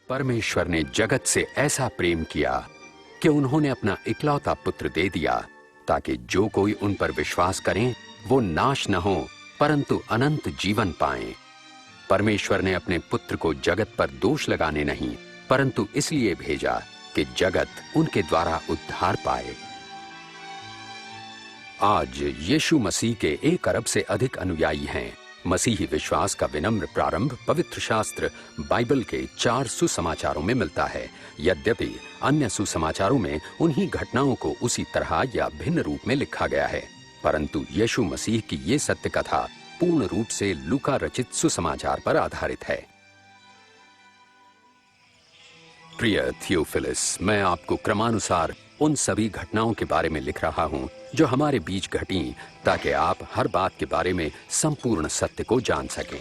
परमेश्वर ने जगत से ऐसा प्रेम किया कि उन्होंने अपना इकलौता पुत्र दे दिया, ताकि जो कोई उन पर विश्वास करें वो नाश न हो परंतु अनंत जीवन पाएं। परमेश्वर ने अपने पुत्र को जगत पर दोष लगाने नहीं, परंतु इसलिए भेजा कि जगत उनके द्वारा उद्धार पाए। आज यीशु मसीह के 1 अरब से अधिक अनुयायी हैं। मसीही विश्वास का विनम्र प्रारंभ पवित्र शास्त्र बाइबल के 4 सुसमाचारों में मिलता है। यद्यपि अन्य सुसमाचारों में उन्हीं घटनाओं को उसी तरह या भिन्न रूप में लिखा गया है, परंतु यीशु मसीह की ये सत्य कथा पूर्ण रूप से लूका रचित सुसमाचार पर आधारित है। प्रिय थियोफिलस, मैं आपको क्रमानुसार उन सभी घटनाओं के बारे में लिख रहा हूं जो हमारे बीच घटी, ताकि आप हर बात के बारे में संपूर्ण सत्य को जान सकें।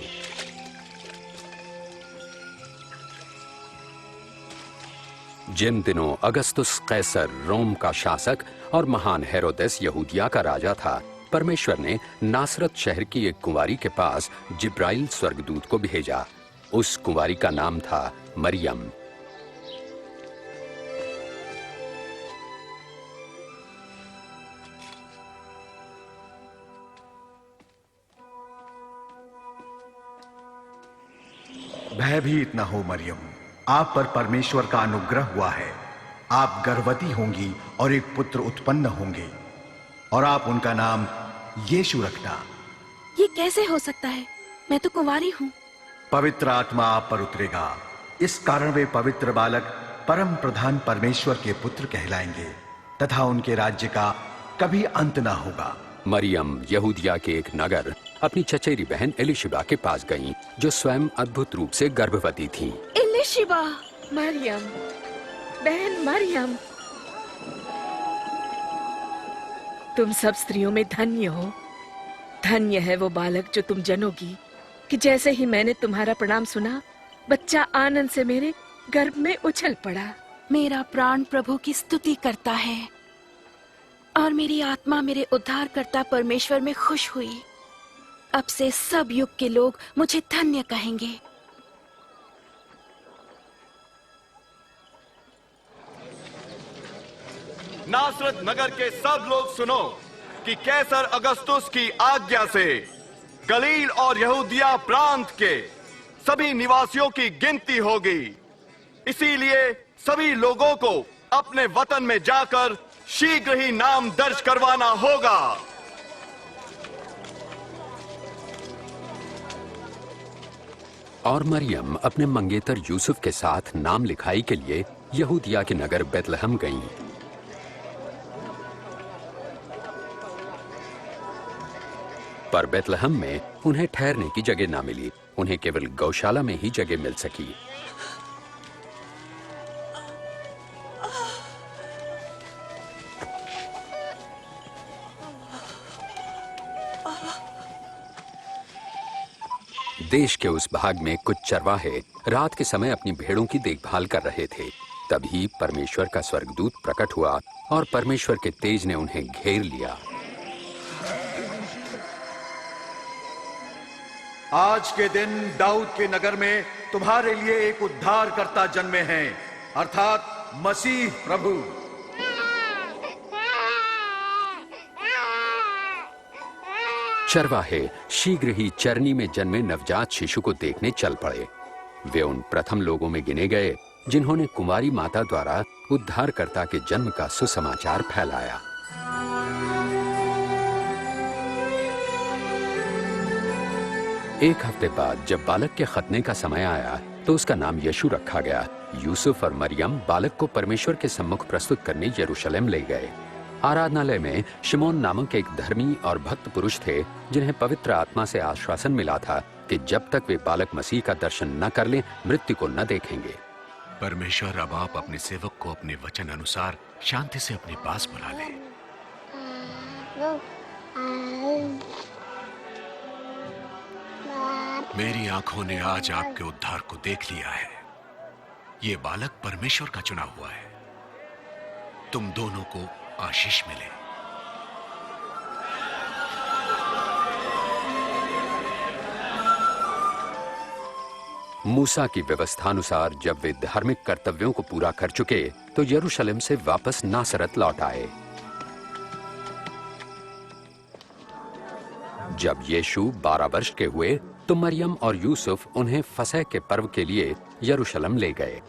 जिन दिनों अगस्तुस कैसर रोम का शासक और महान हेरोदेस यहूदिया का राजा था, परमेश्वर ने नासरत शहर की एक कुंवारी के पास जिब्राइल स्वर्गदूत को भेजा। उस कुंवारी का नाम था मरियम। भयभीत न हो मरियम, आप पर परमेश्वर का अनुग्रह हुआ है। आप गर्भवती होंगी और एक पुत्र उत्पन्न होंगे और आप उनका नाम यीशु रखना। ये कैसे हो सकता है? मैं तो कुंवारी हूँ। पवित्र आत्मा आप पर उतरेगा, इस कारण वे पवित्र बालक परम प्रधान परमेश्वर के पुत्र कहलाएंगे तथा उनके राज्य का कभी अंत ना होगा। मरियम यहूदिया के एक नगर अपनी चचेरी बहन एलिशिबा के पास गईं, जो स्वयं अद्भुत रूप से गर्भवती थी। एलिशिबा, मरियम, बहन मरियम, तुम सब स्त्रियों में धन्य हो। धन्य है वो बालक जो तुम जनोगी, कि जैसे ही मैंने तुम्हारा प्रणाम सुना, बच्चा आनंद से मेरे गर्भ में उछल पड़ा। मेरा प्राण प्रभु की स्तुति करता है और मेरी आत्मा मेरे उद्धारकर्ता परमेश्वर में खुश हुई। अब से सब युग के लोग मुझे धन्य कहेंगे। नासरत नगर के सब लोग सुनो कि कैसर अगस्तुस की आज्ञा से गलील और यहूदिया प्रांत के सभी निवासियों की गिनती होगी। इसीलिए सभी लोगों को अपने वतन में जाकर शीघ्र ही नाम दर्ज करवाना होगा। और मरियम अपने मंगेतर यूसुफ के साथ नाम लिखाई के लिए यहूदिया के नगर बेतलहम गईं। पर बेतलहम में उन्हें ठहरने की जगह ना मिली। उन्हें केवल गौशाला में ही जगह मिल सकी। देश के उस भाग में कुछ चरवाहे रात के समय अपनी भेड़ों की देखभाल कर रहे थे। तभी परमेश्वर का स्वर्गदूत प्रकट हुआ और परमेश्वर के तेज ने उन्हें घेर लिया। आज के दिन दाऊद के नगर में तुम्हारे लिए एक उद्धारकर्ता जन्मे हैं, अर्थात मसीह प्रभु। चरवाहे शीघ्र ही चरनी में जन्मे नवजात शिशु को देखने चल पड़े। वे उन प्रथम लोगों में गिने गए जिन्होंने कुंवारी माता द्वारा उद्धारकर्ता के जन्म का सुसमाचार फैलाया। एक हफ्ते बाद जब बालक के खतने का समय आया तो उसका नाम यीशु रखा गया। यूसुफ और मरियम बालक को परमेश्वर के सम्मुख प्रस्तुत करने यरूशलेम ले गए। आराधनालय में शिमोन नामक एक धर्मी और भक्त पुरुष थे, जिन्हें पवित्र आत्मा से आश्वासन मिला था कि जब तक वे बालक मसीह का दर्शन न कर लें, मृत्यु को न देखेंगे। परमेश्वर अब आप अपने सेवक को अपने वचन अनुसार शांति से अपने पास बुला ले। मेरी आंखों ने आज आपके उद्धार को देख लिया है। ये बालक परमेश्वर का चुना हुआ है। तुम दोनों को आशीष मिले। मूसा की व्यवस्थानुसार जब वे धार्मिक कर्तव्यों को पूरा कर चुके तो यरूशलेम से वापस नासरत लौट आए। जब यीशु 12 वर्ष के हुए तो मरियम और यूसुफ उन्हें फसह के पर्व के लिए यरूशलेम ले गए।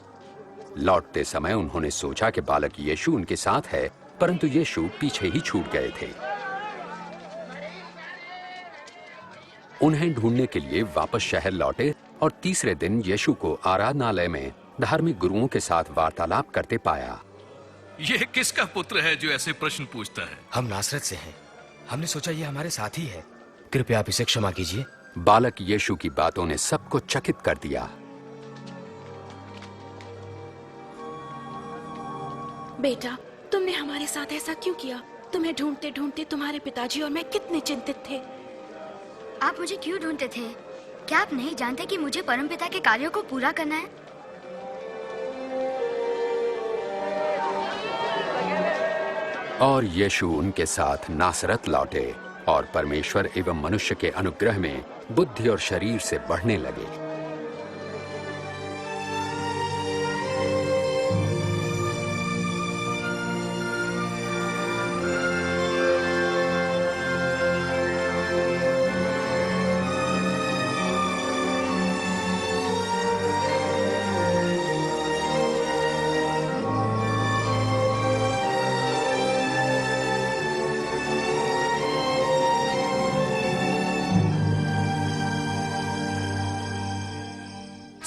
लौटते समय उन्होंने सोचा कि बालक यीशु उनके साथ है, परंतु यीशु पीछे ही छूट गए थे। उन्हें ढूंढने के लिए वापस शहर लौटे और तीसरे दिन यीशु को आराधनालय में धार्मिक गुरुओं के साथ वार्तालाप करते पाया। यह किसका पुत्र है जो ऐसे प्रश्न पूछता है? हम नासरत से हैं। हमने सोचा ये हमारे साथी है। कृपया आप इसे क्षमा कीजिए। बालक यीशु की बातों ने सबको चकित कर दिया। बेटा, तुमने हमारे साथ ऐसा क्यों किया? तुम्हें ढूंढते ढूंढते तुम्हारे पिताजी और मैं कितने चिंतित थे। आप मुझे क्यों ढूंढते थे? क्या आप नहीं जानते कि मुझे परमपिता के कार्यों को पूरा करना है? और यीशु उनके साथ नासरत लौटे और परमेश्वर एवं मनुष्य के अनुग्रह में बुद्धि और शरीर से बढ़ने लगे।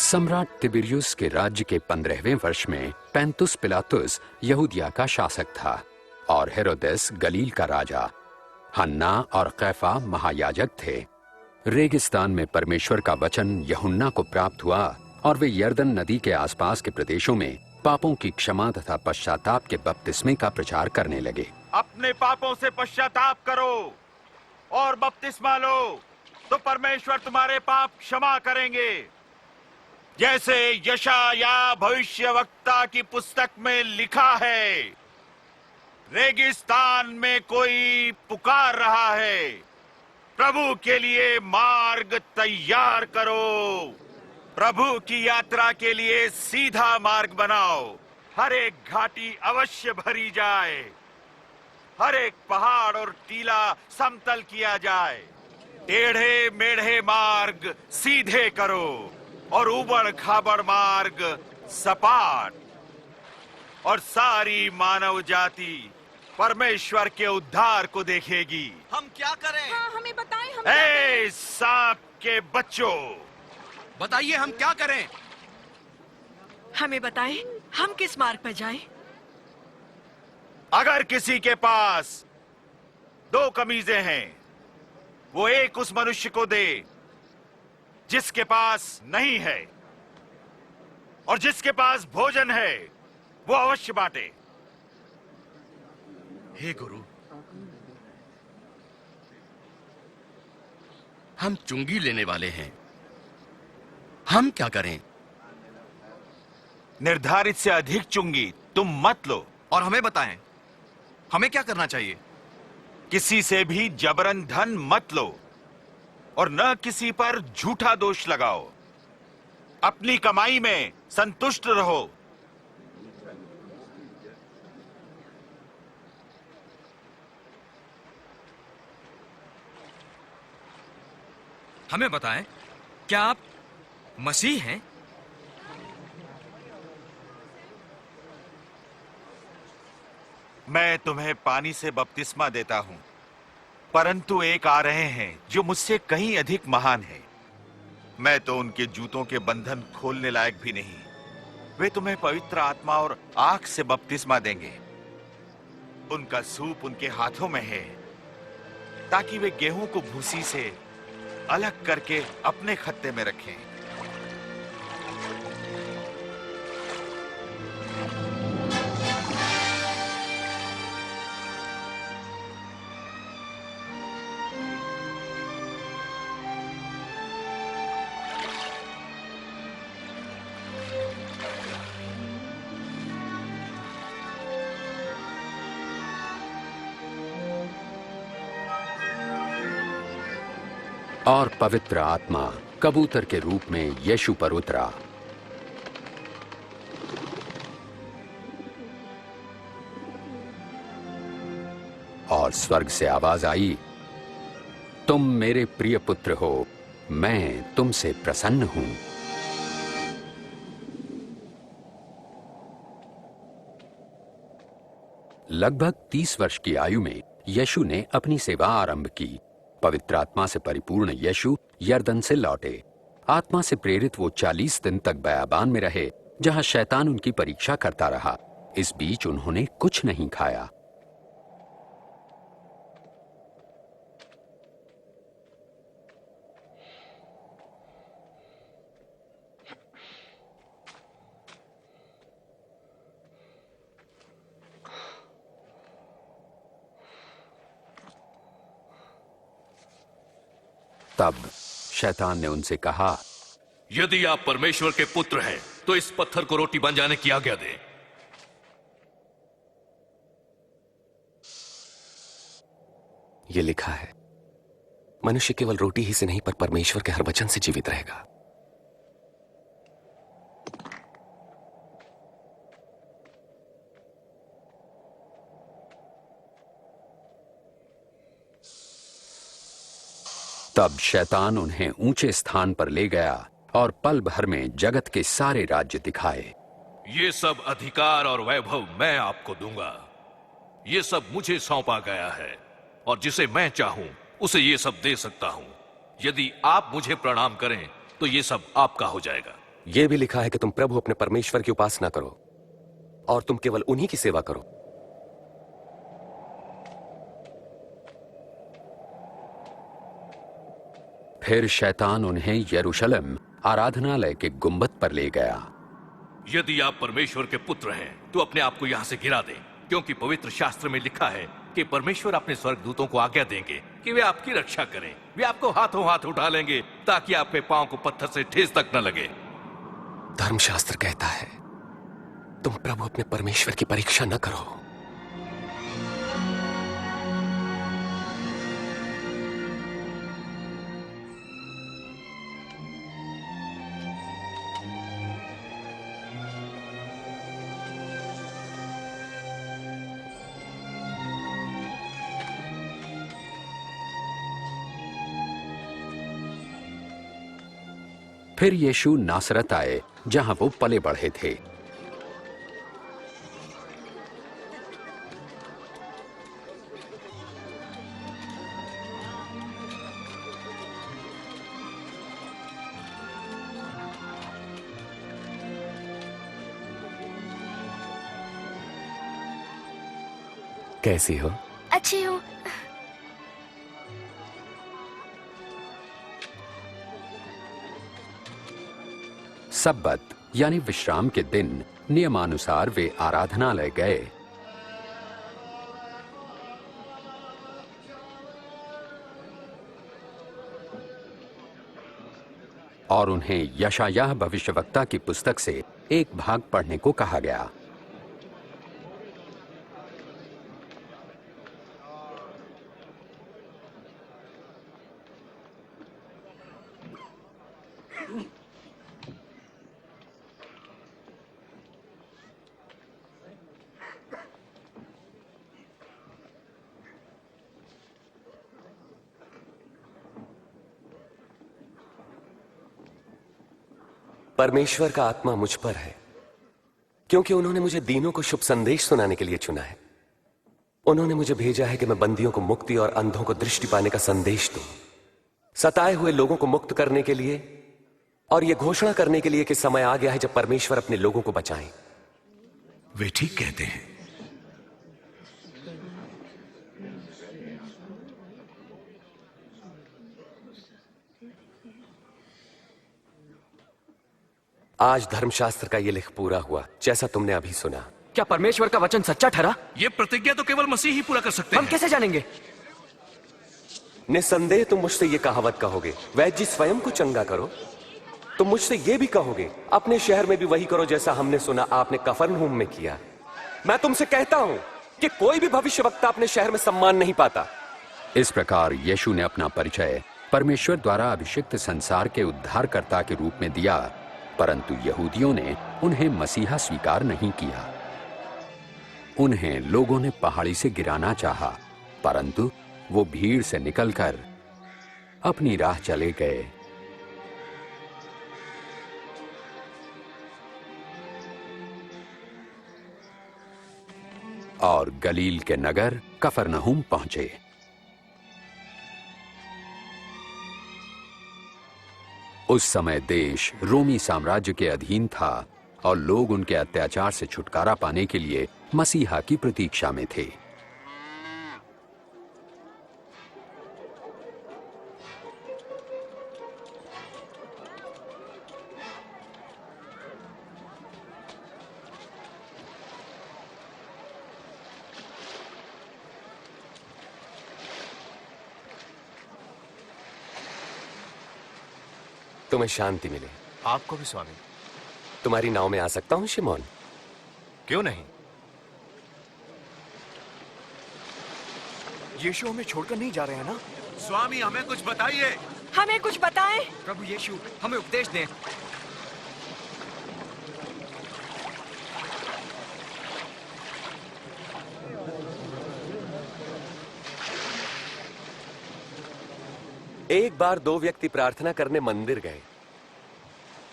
सम्राट तिबिरियुस के राज्य के 15वें वर्ष में पैंतुस पिलातुस यहूदिया का शासक था और हेरोदेस गलील का राजा। हन्ना और कैफा महायाजक थे। रेगिस्तान में परमेश्वर का वचन यूहन्ना को प्राप्त हुआ और वे यर्दन नदी के आसपास के प्रदेशों में पापों की क्षमा तथा पश्चाताप के बपतिस्मे का प्रचार करने लगे। अपने पापों से पश्चाताप करो और बपतिस्मा लो तो परमेश्वर तुम्हारे पाप क्षमा करेंगे। जैसे यशाया भविष्यवक्ता की पुस्तक में लिखा है, रेगिस्तान में कोई पुकार रहा है, प्रभु के लिए मार्ग तैयार करो, प्रभु की यात्रा के लिए सीधा मार्ग बनाओ। हर एक घाटी अवश्य भरी जाए, हर एक पहाड़ और टीला समतल किया जाए, टेढ़े मेढ़े मार्ग सीधे करो और उबड़ खाबड़ मार्ग सपाट, और सारी मानव जाति परमेश्वर के उद्धार को देखेगी। हम क्या करें? हाँ, हमें बताएं, हम ए सांप के बच्चों, बताइए हम क्या करें? हमें बताएं, हम किस मार्ग पर जाएं? अगर किसी के पास 2 कमीजें हैं, वो एक उस मनुष्य को दे जिसके पास नहीं है, और जिसके पास भोजन है वो अवश्य बांटे। हे गुरु, हम चुंगी लेने वाले हैं, हम क्या करें? निर्धारित से अधिक चुंगी तुम मत लो। और हमें बताएं, हमें क्या करना चाहिए? किसी से भी जबरन धन मत लो और न किसी पर झूठा दोष लगाओ। अपनी कमाई में संतुष्ट रहो। हमें बताएं, क्या आप मसीह हैं? मैं तुम्हें पानी से बपतिस्मा देता हूं, परंतु एक आ रहे हैं जो मुझसे कहीं अधिक महान है। मैं तो उनके जूतों के बंधन खोलने लायक भी नहीं। वे तुम्हें पवित्र आत्मा और आग से बपतिस्मा देंगे। उनका सूप उनके हाथों में है, ताकि वे गेहूं को भूसी से अलग करके अपने खत्ते में रखें। और पवित्र आत्मा कबूतर के रूप में यीशु पर उतरा। और स्वर्ग से आवाज आई, तुम मेरे प्रिय पुत्र हो, मैं तुमसे प्रसन्न हूं। लगभग 30 वर्ष की आयु में यीशु ने अपनी सेवा आरंभ की। पवित्र आत्मा से परिपूर्ण यीशु यरदन से लौटे। आत्मा से प्रेरित वो 40 दिन तक बयाबान में रहे, जहां शैतान उनकी परीक्षा करता रहा। इस बीच उन्होंने कुछ नहीं खाया। तब शैतान ने उनसे कहा, यदि आप परमेश्वर के पुत्र हैं तो इस पत्थर को रोटी बन जाने की आज्ञा दें। ये लिखा है, मनुष्य केवल रोटी ही से नहीं पर परमेश्वर के हर वचन से जीवित रहेगा। तब शैतान उन्हें ऊंचे स्थान पर ले गया और पल भर में जगत के सारे राज्य दिखाए। ये सब अधिकार और वैभव मैं आपको दूंगा। ये सब मुझे सौंपा गया है और जिसे मैं चाहूं उसे ये सब दे सकता हूं। यदि आप मुझे प्रणाम करें तो ये सब आपका हो जाएगा। यह भी लिखा है कि तुम प्रभु अपने परमेश्वर की उपासना करो और तुम केवल उन्हीं की सेवा करो। फिर शैतान उन्हें यरूशलेम आराधनालय के गुंबद पर ले गया। यदि आप परमेश्वर के पुत्र हैं तो अपने आप को यहां से गिरा दें, क्योंकि पवित्र शास्त्र में लिखा है कि परमेश्वर अपने स्वर्गदूतों को आज्ञा देंगे कि वे आपकी रक्षा करें। वे आपको हाथों हाथ उठा लेंगे ताकि आपके पांव को पत्थर से ठेस तक न लगे। धर्मशास्त्र कहता है, तुम प्रभु अपने परमेश्वर की परीक्षा न करो। फिर यीशु नासरत आए, जहां वो पले बढ़े थे। कैसी हो? अच्छी हूँ। सब्बत यानी विश्राम के दिन नियमानुसार वे आराधनालय गए। और उन्हें यशायाह भविष्यवक्ता की पुस्तक से एक भाग पढ़ने को कहा गया। परमेश्वर का आत्मा मुझ पर है, क्योंकि उन्होंने मुझे दीनों को शुभ संदेश सुनाने के लिए चुना है। उन्होंने मुझे भेजा है कि मैं बंदियों को मुक्ति और अंधों को दृष्टि पाने का संदेश दूं, सताए हुए लोगों को मुक्त करने के लिए और यह घोषणा करने के लिए कि समय आ गया है जब परमेश्वर अपने लोगों को बचाएं। वे ठीक कहते हैं। आज धर्मशास्त्र का यह लेख पूरा हुआ, जैसा तुमने अभी सुना। क्या परमेश्वर का वचन सच्चा ठहरा? ये प्रतिज्ञा तो केवल मसीह ही पूरा कर सकते हैं। हम कैसे जानेंगे? निसंदेह तुम मुझसे ये कहावत कहोगे, वैद्य जी स्वयं को चंगा करो। तुम मुझसे ये भी कहोगे, अपने शहर में भी वही करो जैसा हमने सुना आपने कफरनहूम में किया। मैं तुमसे कहता हूं कि कोई भी भविष्यवक्ता अपने शहर में सम्मान नहीं पाता। इस प्रकार यीशु ने अपना परिचय परमेश्वर द्वारा अभिषिक्त संसार के उद्धारकर्ता के रूप में दिया, परंतु यहूदियों ने उन्हें मसीहा स्वीकार नहीं किया। उन्हें लोगों ने पहाड़ी से गिराना चाहा, परंतु वो भीड़ से निकलकर अपनी राह चले गए। और गलील के नगर कफरनहूम पहुंचे। उस समय देश रोमी साम्राज्य के अधीन था और लोग उनके अत्याचार से छुटकारा पाने के लिए मसीहा की प्रतीक्षा में थे। तुम्हें शांति मिले। आपको भी स्वामी। तुम्हारी नाव में आ सकता हूं शिमोन? क्यों नहीं? यीशु हमें छोड़कर नहीं जा रहे हैं ना? स्वामी हमें कुछ बताइए। हमें कुछ बताएं। प्रभु यीशु हमें उपदेश दें। एक बार दो व्यक्ति प्रार्थना करने मंदिर गए।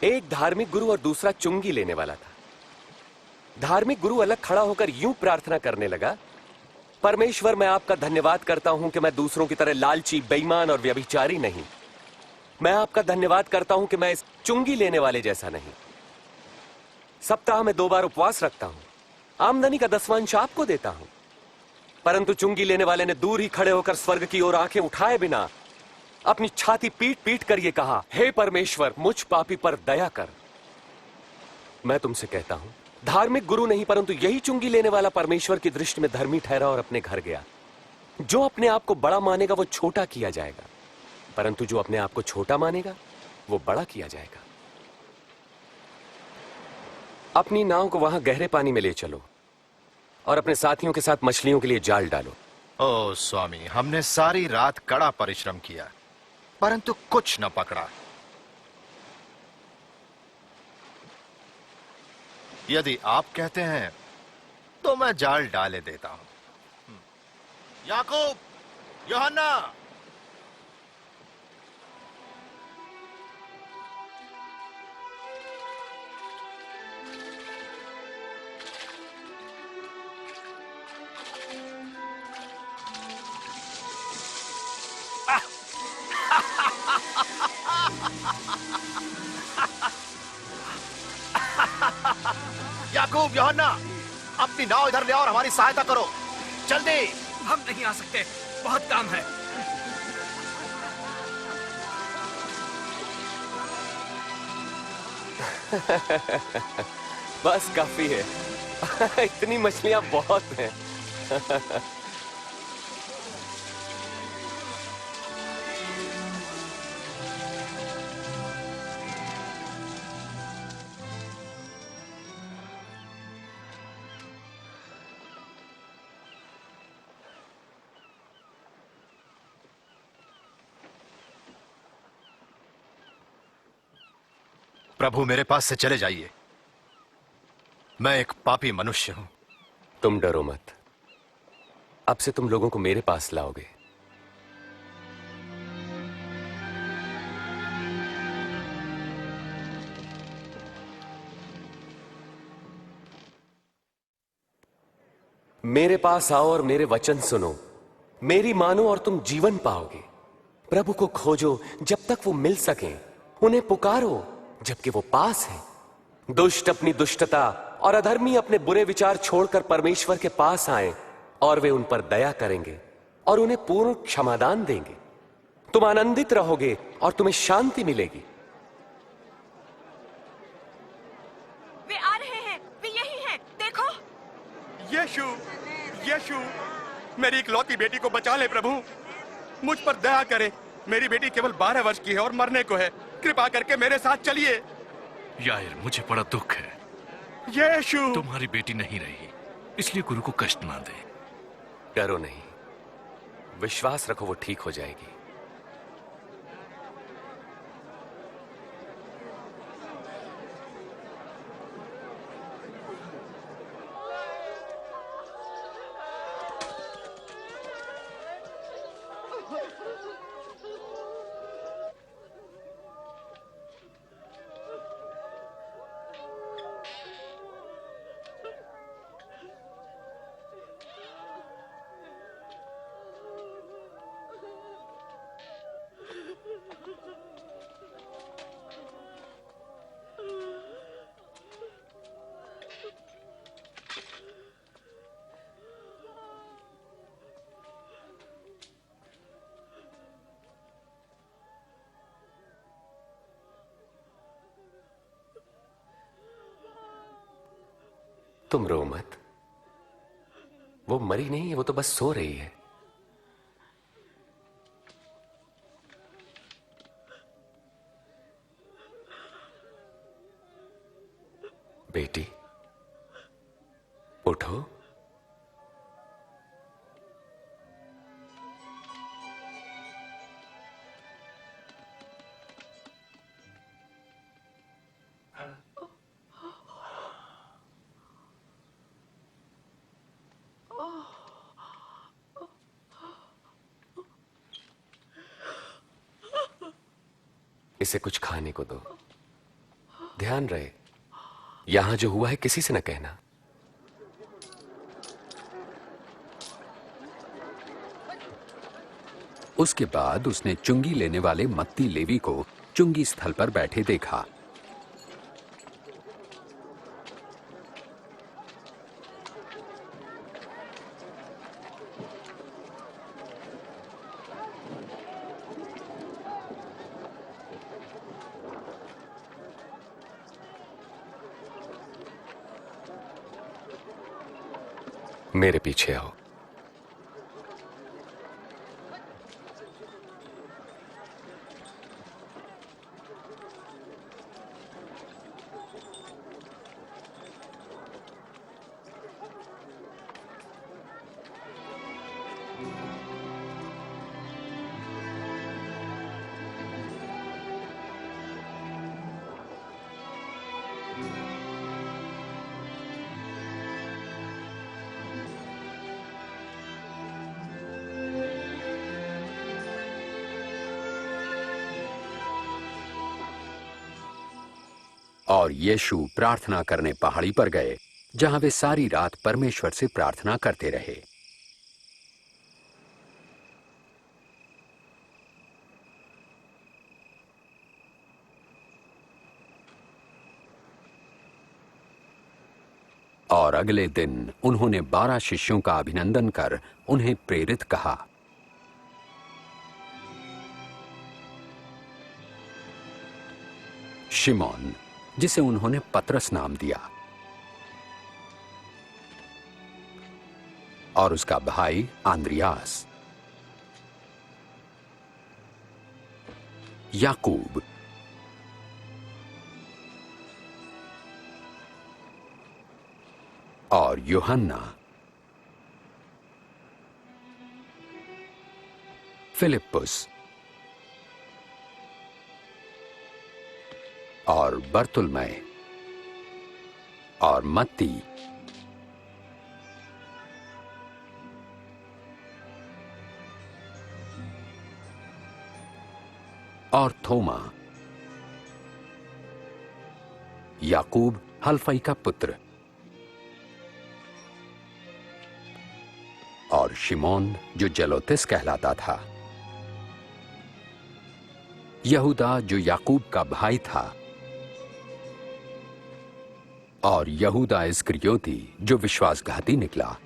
एक धार्मिक गुरु और दूसरा चुंगी लेने वाला था। धार्मिक गुरु अलग खड़ा होकर यूं प्रार्थना करने लगा, परमेश्वर मैं आपका धन्यवाद करता हूं कि मैं दूसरों की तरह लालची, बेईमान और व्यभिचारी नहीं। मैं आपका धन्यवाद करता हूं कि मैं इस चुंगी लेने वाले जैसा नहीं। सप्ताह में 2 बार उपवास रखता हूं, आमदनी का 10वांश आपको देता हूं। परंतु चुंगी लेने वाले ने दूर ही खड़े होकर स्वर्ग की ओर आंखें उठाए बिना अपनी छाती पीट पीट कर ये कहा, हे परमेश्वर मुझ पापी पर दया कर। मैं तुमसे कहता हूं, धार्मिक गुरु नहीं परंतु यही चुंगी लेने वाला परमेश्वर की दृष्टि में धर्मी ठहरा और अपने घर गया। जो अपने आप को बड़ा मानेगा वो छोटा किया जाएगा, परंतु जो अपने आप को छोटा मानेगा वो बड़ा किया जाएगा। अपनी नाव को वहां गहरे पानी में ले चलो और अपने साथियों के साथ मछलियों के लिए जाल डालो। ओ स्वामी, हमने सारी रात कड़ा परिश्रम किया परंतु कुछ न पकड़ा। यदि आप कहते हैं तो मैं जाल डाले देता हूं। याकूब, यूहन्ना, याकूब, यूहन्ना, अपनी नाव इधर ले आओ और हमारी सहायता करो, जल्दी। हम नहीं आ सकते, बहुत काम है। बस काफी है। इतनी मछलियां बहुत हैं। प्रभु मेरे पास से चले जाइए, मैं एक पापी मनुष्य हूं। तुम डरो मत, अब से तुम लोगों को मेरे पास लाओगे। मेरे पास आओ और मेरे वचन सुनो, मेरी मानो और तुम जीवन पाओगे। प्रभु को खोजो जब तक वो मिल सके, उन्हें पुकारो जबकि वो पास है। दुष्ट अपनी दुष्टता और अधर्मी अपने बुरे विचार छोड़कर परमेश्वर के पास आए और वे उन पर दया करेंगे और उन्हें पूर्ण क्षमादान देंगे। तुम आनंदित रहोगे और तुम्हें शांति मिलेगी। वे आ रहे हैं, वे यही हैं, देखो। यीशु, यीशु, मेरी इकलौती बेटी को बचा ले प्रभु, मुझ पर दया करे। मेरी बेटी केवल 12 वर्ष की है और मरने को है, कृपा करके मेरे साथ चलिए। यार, मुझे बड़ा दुख है। यीशु, तुम्हारी बेटी नहीं रही, इसलिए गुरु को कष्ट ना दे। डरो नहीं, विश्वास रखो, वो ठीक हो जाएगी। तुम रो मत। वो मरी नहीं है, वो तो बस सो रही है। बेटी उठो। इसे कुछ खाने को दो। ध्यान रहे, यहां जो हुआ है किसी से न कहना। उसके बाद उसने चुंगी लेने वाले मत्ती लेवी को चुंगी स्थल पर बैठे देखा। मेरे पीछे आओ। और यीशु प्रार्थना करने पहाड़ी पर गए, जहां वे सारी रात परमेश्वर से प्रार्थना करते रहे। और अगले दिन उन्होंने 12 शिष्यों का अभिनंदन कर उन्हें प्रेरित कहा। शिमोन, जिसे उन्होंने पतरस नाम दिया, और उसका भाई आंद्रियास, याकूब, और यूहन्ना, फिलिप्पुस और बर्तुलमै और मत्ती और थोमा, याकूब हल्फई का पुत्र, और शिमोन जो जलोतिस कहलाता था, यहूदा जो याकूब का भाई था, और यहूदा इस्करियोती जो विश्वासघाती निकला।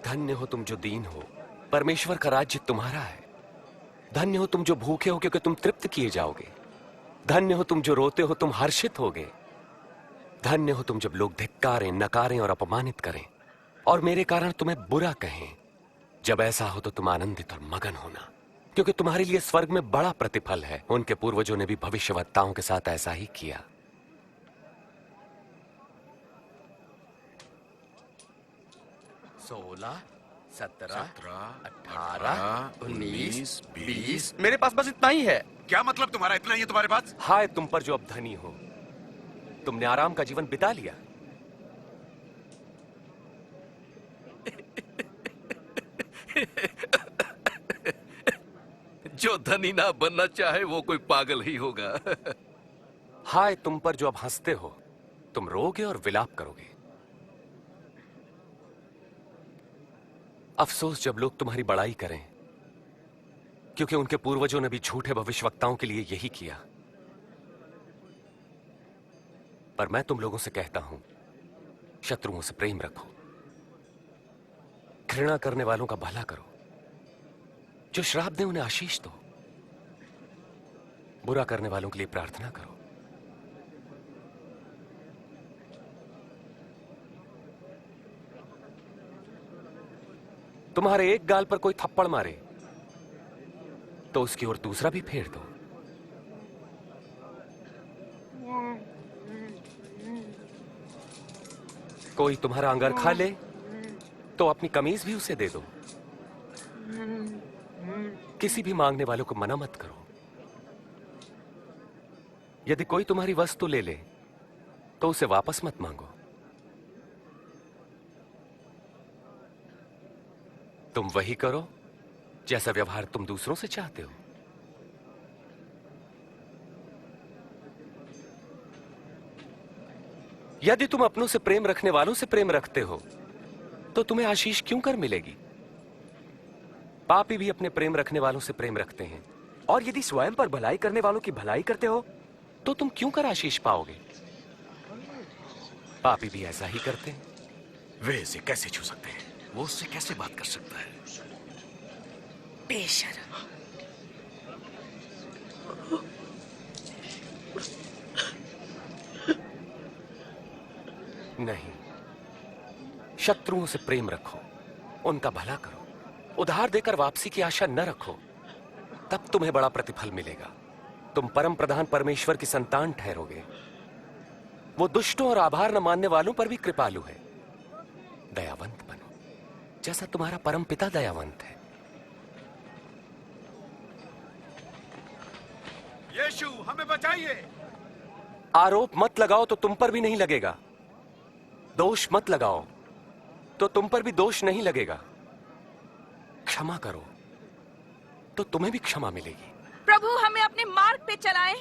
धन्य हो तुम जो दीन हो, परमेश्वर का राज्य तुम्हारा है। धन्य हो तुम जो भूखे हो, क्योंकि तुम तृप्त किए जाओगे। धन्य हो तुम जो रोते हो, तुम हर्षित होगे। धन्य हो तुम जब लोग धिक्कारें, नकारें और अपमानित करें और मेरे कारण तुम्हें बुरा कहें। जब ऐसा हो तो तुम आनंदित और मगन होना, क्योंकि तुम्हारे लिए स्वर्ग में बड़ा प्रतिफल है। उनके पूर्वजों ने भी भविष्यवक्ताओं के साथ ऐसा ही किया। 16, 17, 18, 19, 20। मेरे पास बस इतना ही है। क्या मतलब तुम्हारा इतना ही है तुम्हारे पास? हाय तुम पर जो अब धनी हो, तुमने आराम का जीवन बिता लिया। जो धनी ना बनना चाहे वो कोई पागल ही होगा। हाय तुम पर जो अब हंसते हो, तुम रोगे और विलाप करोगे। अफसोस जब लोग तुम्हारी बड़ाई करें, क्योंकि उनके पूर्वजों ने भी झूठे भविष्यवक्ताओं के लिए यही किया। पर मैं तुम लोगों से कहता हूं, शत्रुओं से प्रेम रखो, घृणा करने वालों का भला करो, जो श्राप दे उन्हें आशीष दो, बुरा करने वालों के लिए प्रार्थना करो। तुम्हारे एक गाल पर कोई थप्पड़ मारे तो उसकी ओर दूसरा भी फेर दो। कोई तुम्हारा अंगर खा ले तो अपनी कमीज भी उसे दे दो। किसी भी मांगने वालों को मना मत करो। यदि कोई तुम्हारी वस्तु ले ले तो उसे वापस मत मांगो। तुम वही करो जैसा व्यवहार तुम दूसरों से चाहते हो। यदि तुम अपनों से प्रेम रखने वालों से प्रेम रखते हो तो तुम्हें आशीष क्यों कर मिलेगी? पापी भी अपने प्रेम रखने वालों से प्रेम रखते हैं। और यदि स्वयं पर भलाई करने वालों की भलाई करते हो तो तुम क्यों कर आशीष पाओगे? पापी भी ऐसा ही करते हैं। वे इसे कैसे छू सकते हैं? वो उससे कैसे बात कर सकता है? बेशर्म। नहीं, शत्रुओं से प्रेम रखो, उनका भला करो, उधार देकर वापसी की आशा न रखो, तब तुम्हें बड़ा प्रतिफल मिलेगा। तुम परम प्रधान परमेश्वर की संतान ठहरोगे। वो दुष्टों और आभार न मानने वालों पर भी कृपालु है। दयावंत बनो जैसा तुम्हारा परम पिता दयावंत है। यीशु, हमें बचाइए। आरोप मत लगाओ तो तुम पर भी नहीं लगेगा। दोष मत लगाओ तो तुम पर भी दोष नहीं लगेगा। क्षमा करो तो तुम्हें भी क्षमा मिलेगी। प्रभु हमें अपने मार्ग पे चलाएं।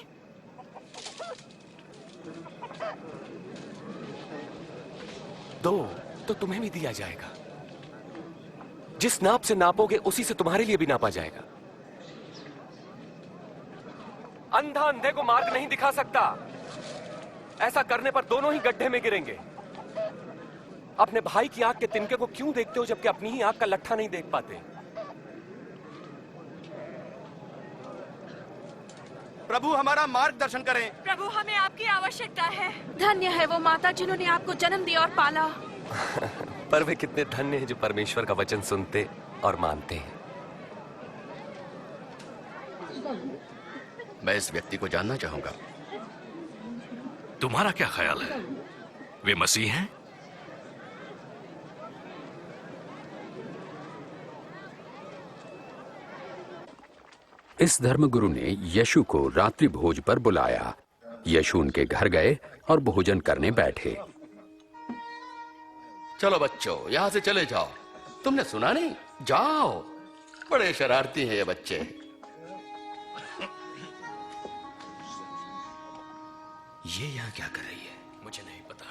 दो तो तुम्हें भी दिया जाएगा। जिस नाप से नापोगे उसी से तुम्हारे लिए भी नापा जाएगा। अंधा अंधे को मार्ग नहीं दिखा सकता। ऐसा करने पर दोनों ही गड्ढे में गिरेंगे। अपने भाई की आंख के तिनके को क्यों देखते हो जबकि अपनी ही आंख का लट्ठा नहीं देख पाते? प्रभु हमारा मार्गदर्शन करें। प्रभु हमें आपकी आवश्यकता है। धन्य है वो माता जिन्होंने आपको जन्म दिया और पाला। पर वे कितने धन्य हैं जो परमेश्वर का वचन सुनते और मानते हैं। मैं इस व्यक्ति को जानना चाहूंगा। तुम्हारा क्या ख्याल है? वे मसीह हैं? इस धर्मगुरु ने यीशु को रात्रि भोज पर बुलाया। यीशु उनके घर गए और भोजन करने बैठे। चलो बच्चों, यहाँ से चले जाओ। तुमने सुना नहीं? जाओ। बड़े शरारती हैं ये बच्चे। ये यहाँ क्या कर रही है? मुझे नहीं पता।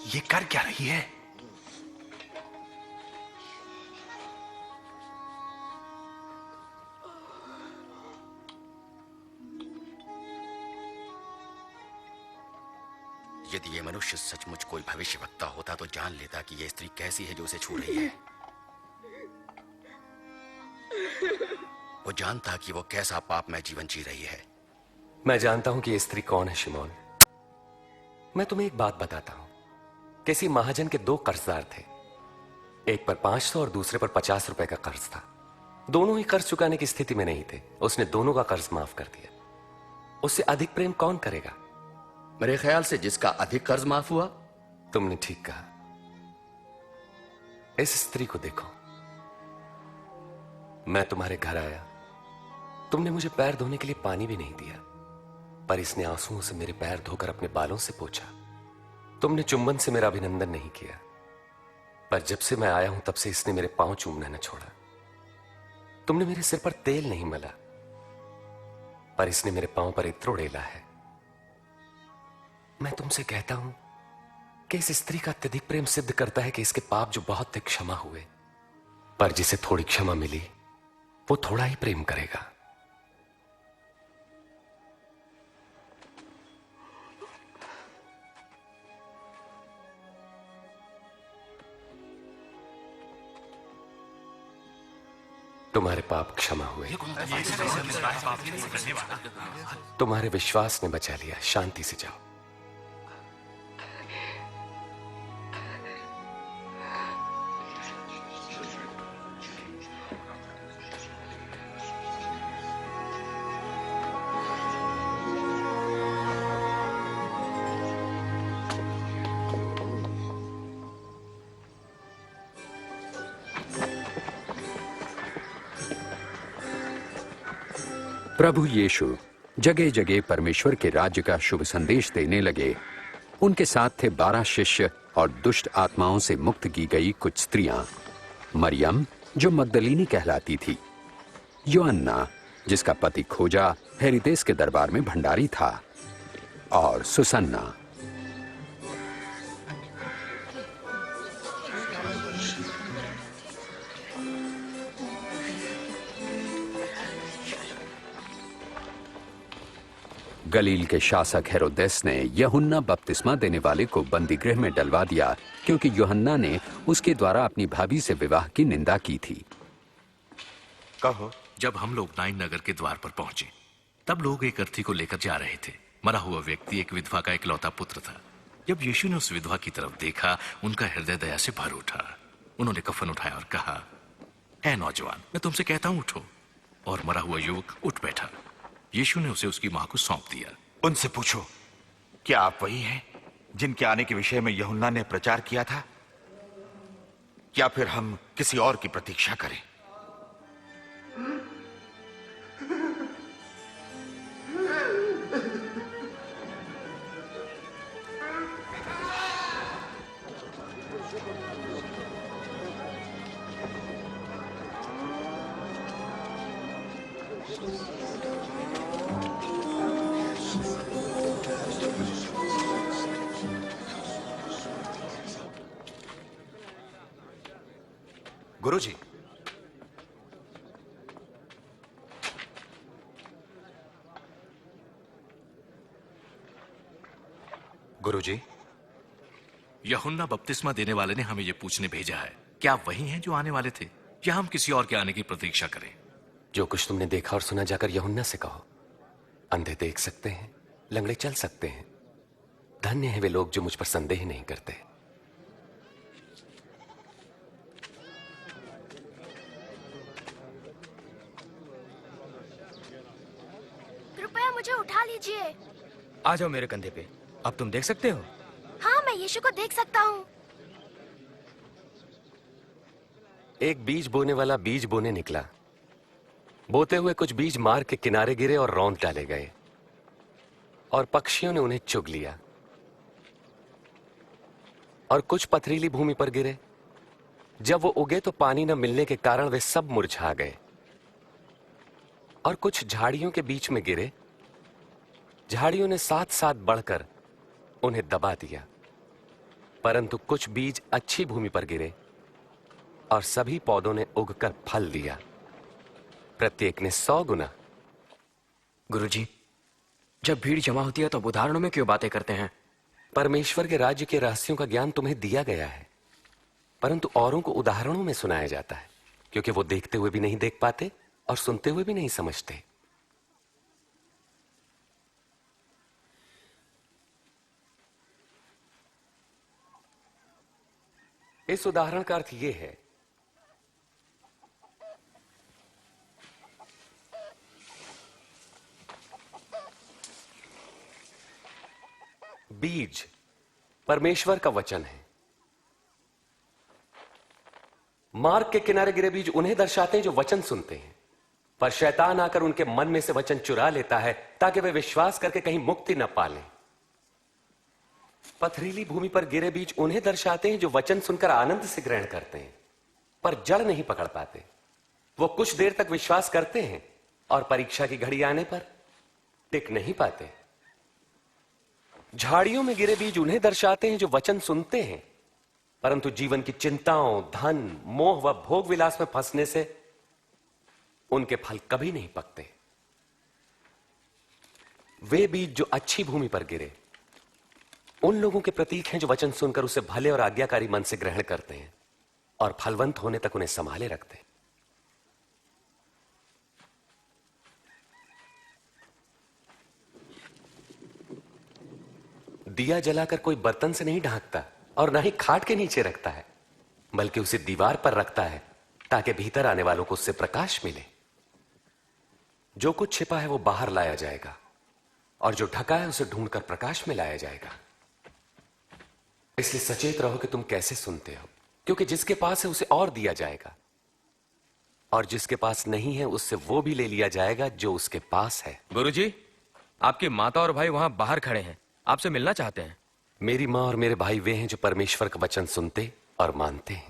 ये कर क्या रही है? यदि ये मनुष्य सचमुच कोई भविष्यवक्ता होता तो जान लेता कि ये स्त्री कैसी है जो उसे छू रही है। वो जानता कि वो कैसा पापमय जीवन जी रही है। मैं जानता हूं कि ये स्त्री कौन है शिमोन। मैं तुम्हें एक बात बताता हूं। किसी महाजन के दो कर्जदार थे। एक पर 500 और दूसरे पर 50 रुपए का कर्ज था। दोनों ही कर्ज चुकाने की स्थिति में नहीं थे। उसने दोनों का कर्ज माफ कर दिया। उससे अधिक प्रेम कौन करेगा? मेरे ख्याल से जिसका अधिक कर्ज माफ हुआ। तुमने ठीक कहा। इस स्त्री को देखो। मैं तुम्हारे घर आया, तुमने मुझे पैर धोने के लिए पानी भी नहीं दिया। पर इसने आंसुओं से मेरे पैर धोकर अपने बालों से पोंछा। तुमने चुंबन से मेरा अभिनंदन नहीं किया, पर जब से मैं आया हूं तब से इसने मेरे पांव चूमना न छोड़ा। तुमने मेरे सिर पर तेल नहीं मला, पर इसने मेरे पांव पर इत्र उड़ेला है। मैं तुमसे कहता हूं कि इस स्त्री का अत्यधिक प्रेम सिद्ध करता है कि इसके पाप जो बहुत थे क्षमा हुए, पर जिसे थोड़ी क्षमा मिली वो थोड़ा ही प्रेम करेगा। तुम्हारे पाप क्षमा हुए, तुम्हारे विश्वास ने बचा लिया। शांति से जाओ। प्रभु यीशु जगह जगह परमेश्वर के राज्य का शुभ संदेश देने लगे। उनके साथ थे 12 शिष्य और दुष्ट आत्माओं से मुक्त की गई कुछ स्त्रियां। मरियम जो मगदलीनी कहलाती थी, योअन्ना जिसका पति खोजा हेरोदेस के दरबार में भंडारी था, और सुसन्ना। गलील के शासक हेरोदेस ने यूहन्ना बपतिस्मा देने वाले को बंदी गृह में डलवा दिया, क्योंकि यूहन्ना ने उसके द्वारा अपनी भाभी से विवाह की निंदा की थी। कहो। जब हम लोग नाइन नगर के द्वार पर पहुंचे, तब लोग एक अर्थी को लेकर जा रहे थे। मरा हुआ व्यक्ति एक विधवा का इकलौता पुत्र था। जब यीशु ने उस विधवा की तरफ देखा, उनका हृदय दया से भर उठा। उन्होंने कफन उठाया और कहा, ऐ नौजवान, मैं तुमसे कहता हूं उठो। और मरा हुआ युवक उठ बैठा। यीशु ने उसे उसकी मां को सौंप दिया। उनसे पूछो, क्या आप वही हैं जिनके आने के विषय में यूहन्ना ने प्रचार किया था, या फिर हम किसी और की प्रतीक्षा करें? गुरुजी, गुरुजी, यूहन्ना बपतिस्मा देने वाले ने हमें यह पूछने भेजा है, क्या आप वही हैं जो आने वाले थे, या हम किसी और के आने की प्रतीक्षा करें? जो कुछ तुमने देखा और सुना जाकर यूहन्ना से कहो। अंधे देख सकते हैं, लंगड़े चल सकते हैं। धन्य है वे लोग जो मुझ पर संदेह नहीं करते। कृपया मुझे उठा लीजिए। आ जाओ मेरे कंधे पे। अब तुम देख सकते हो? हाँ, मैं यीशु को देख सकता हूँ। एक बीज बोने वाला बीज बोने निकला। बोते हुए कुछ बीज मार्ग के किनारे गिरे और रौंद डाले गए, और पक्षियों ने उन्हें चुग लिया। और कुछ पथरीली भूमि पर गिरे। जब वो उगे तो पानी न मिलने के कारण वे सब मुरझा गए। और कुछ झाड़ियों के बीच में गिरे। झाड़ियों ने साथ साथ बढ़कर उन्हें दबा दिया। परंतु कुछ बीज अच्छी भूमि पर गिरे, और सभी पौधों ने उगकर फल दिया, प्रत्येक ने 100 गुना। गुरुजी, जब भीड़ जमा होती है तो उदाहरणों में क्यों बातें करते हैं? परमेश्वर के राज्य के रहस्यों का ज्ञान तुम्हें दिया गया है, परंतु औरों को उदाहरणों में सुनाया जाता है, क्योंकि वो देखते हुए भी नहीं देख पाते और सुनते हुए भी नहीं समझते। इस उदाहरण का अर्थ यह है, बीज परमेश्वर का वचन है। मार्ग के किनारे गिरे बीज उन्हें दर्शाते हैं जो वचन सुनते हैं, पर शैतान आकर उनके मन में से वचन चुरा लेता है ताकि वे विश्वास करके कहीं मुक्ति न पालें। पथरीली भूमि पर गिरे बीज उन्हें दर्शाते हैं जो वचन सुनकर आनंद से ग्रहण करते हैं पर जड़ नहीं पकड़ पाते। वो कुछ देर तक विश्वास करते हैं और परीक्षा की घड़ी आने पर टिक नहीं पाते। झाड़ियों में गिरे बीज उन्हें दर्शाते हैं जो वचन सुनते हैं परंतु जीवन की चिंताओं, धन, मोह व भोग विलास में फंसने से उनके फल कभी नहीं पकते। वे बीज जो अच्छी भूमि पर गिरे उन लोगों के प्रतीक हैं जो वचन सुनकर उसे भले और आज्ञाकारी मन से ग्रहण करते हैं और फलवंत होने तक उन्हें संभाले रखते हैं। दिया जलाकर कोई बर्तन से नहीं ढांकता और ना ही खाट के नीचे रखता है बल्कि उसे दीवार पर रखता है ताकि भीतर आने वालों को उससे प्रकाश मिले। जो कुछ छिपा है वो बाहर लाया जाएगा और जो ढका है उसे ढूंढकर प्रकाश में लाया जाएगा। इसलिए सचेत रहो कि तुम कैसे सुनते हो, क्योंकि जिसके पास है उसे और दिया जाएगा और जिसके पास नहीं है उससे वो भी ले लिया जाएगा जो उसके पास है। गुरुजी, आपकी माता और भाई वहां बाहर खड़े हैं, आपसे मिलना चाहते हैं। मेरी मां और मेरे भाई वे हैं जो परमेश्वर का वचन सुनते और मानते हैं।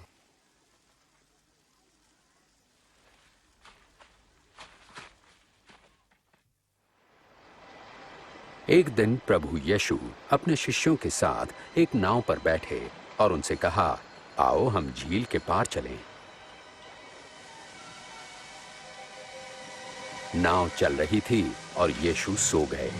एक दिन प्रभु यीशु अपने शिष्यों के साथ एक नाव पर बैठे और उनसे कहा, आओ हम झील के पार चलें। नाव चल रही थी और यीशु सो गए।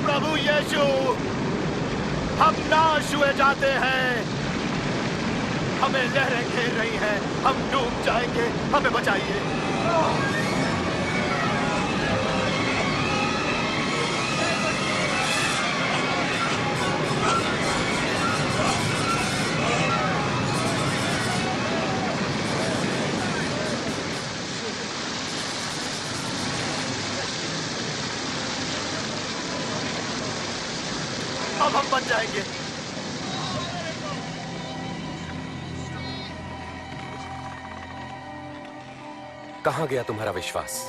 प्रभु यीशु, हम नाश हुए जाते हैं, हमें लहरें घेर रही हैं, हम डूब जाएंगे, हमें बचाइए। अब हम बच जाएंगे। कहां गया तुम्हारा विश्वास?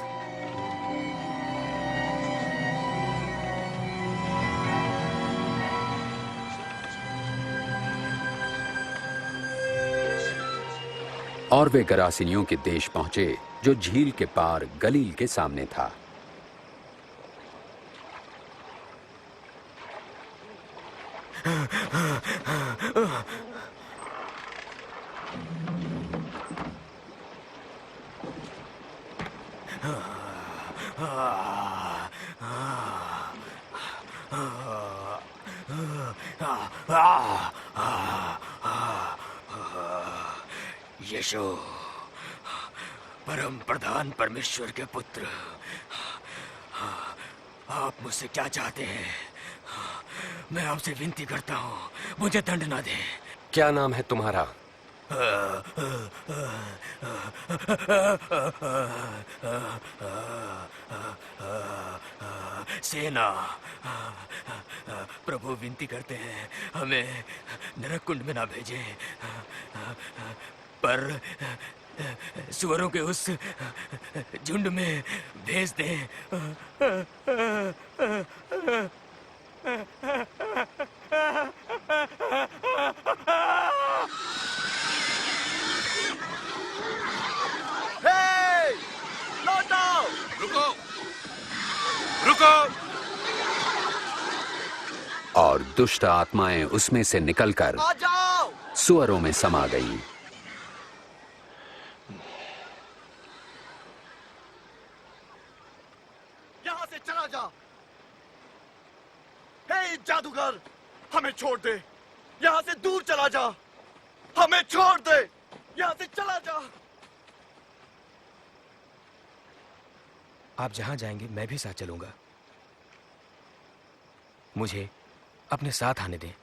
और वे गरासिनियों के देश पहुंचे जो झील के पार गलील के सामने था। यीशु, परम प्रधान परमेश्वर के पुत्र, आप मुझसे क्या चाहते हैं? मैं आपसे विनती करता हूँ, मुझे दंड ना दें। क्या नाम है तुम्हारा? सेना। प्रभु विनती करते हैं हमें नरक कुंड में ना भेजें, पर सुअरों के उस झुंड में भेज दें। लौटाओ! रुको, रुको! और दुष्ट आत्माएं उसमें से निकलकर आ जाओ! सुअरों में समा गई। यहां से चला जा। हे जादूगर! कर, हमें छोड़ दे, यहाँ से दूर चला जा, हमें छोड़ दे, यहाँ से चला जा। आप जहां जाएंगे मैं भी साथ चलूंगा। मुझे अपने साथ आने दें।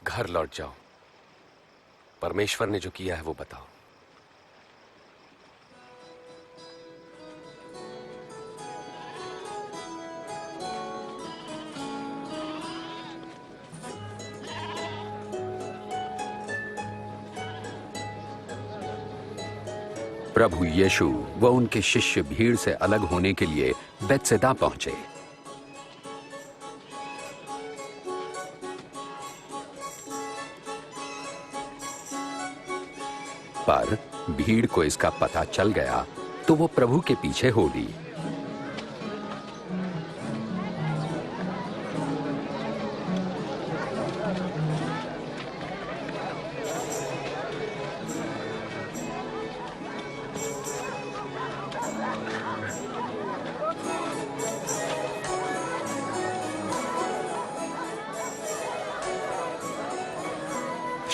घर लौट जाओ। परमेश्वर ने जो किया है वो बताओ। प्रभु यीशु व उनके शिष्य भीड़ से अलग होने के लिए बेतसैदा पहुंचे। पर भीड़ को इसका पता चल गया तो वो प्रभु के पीछे हो ली।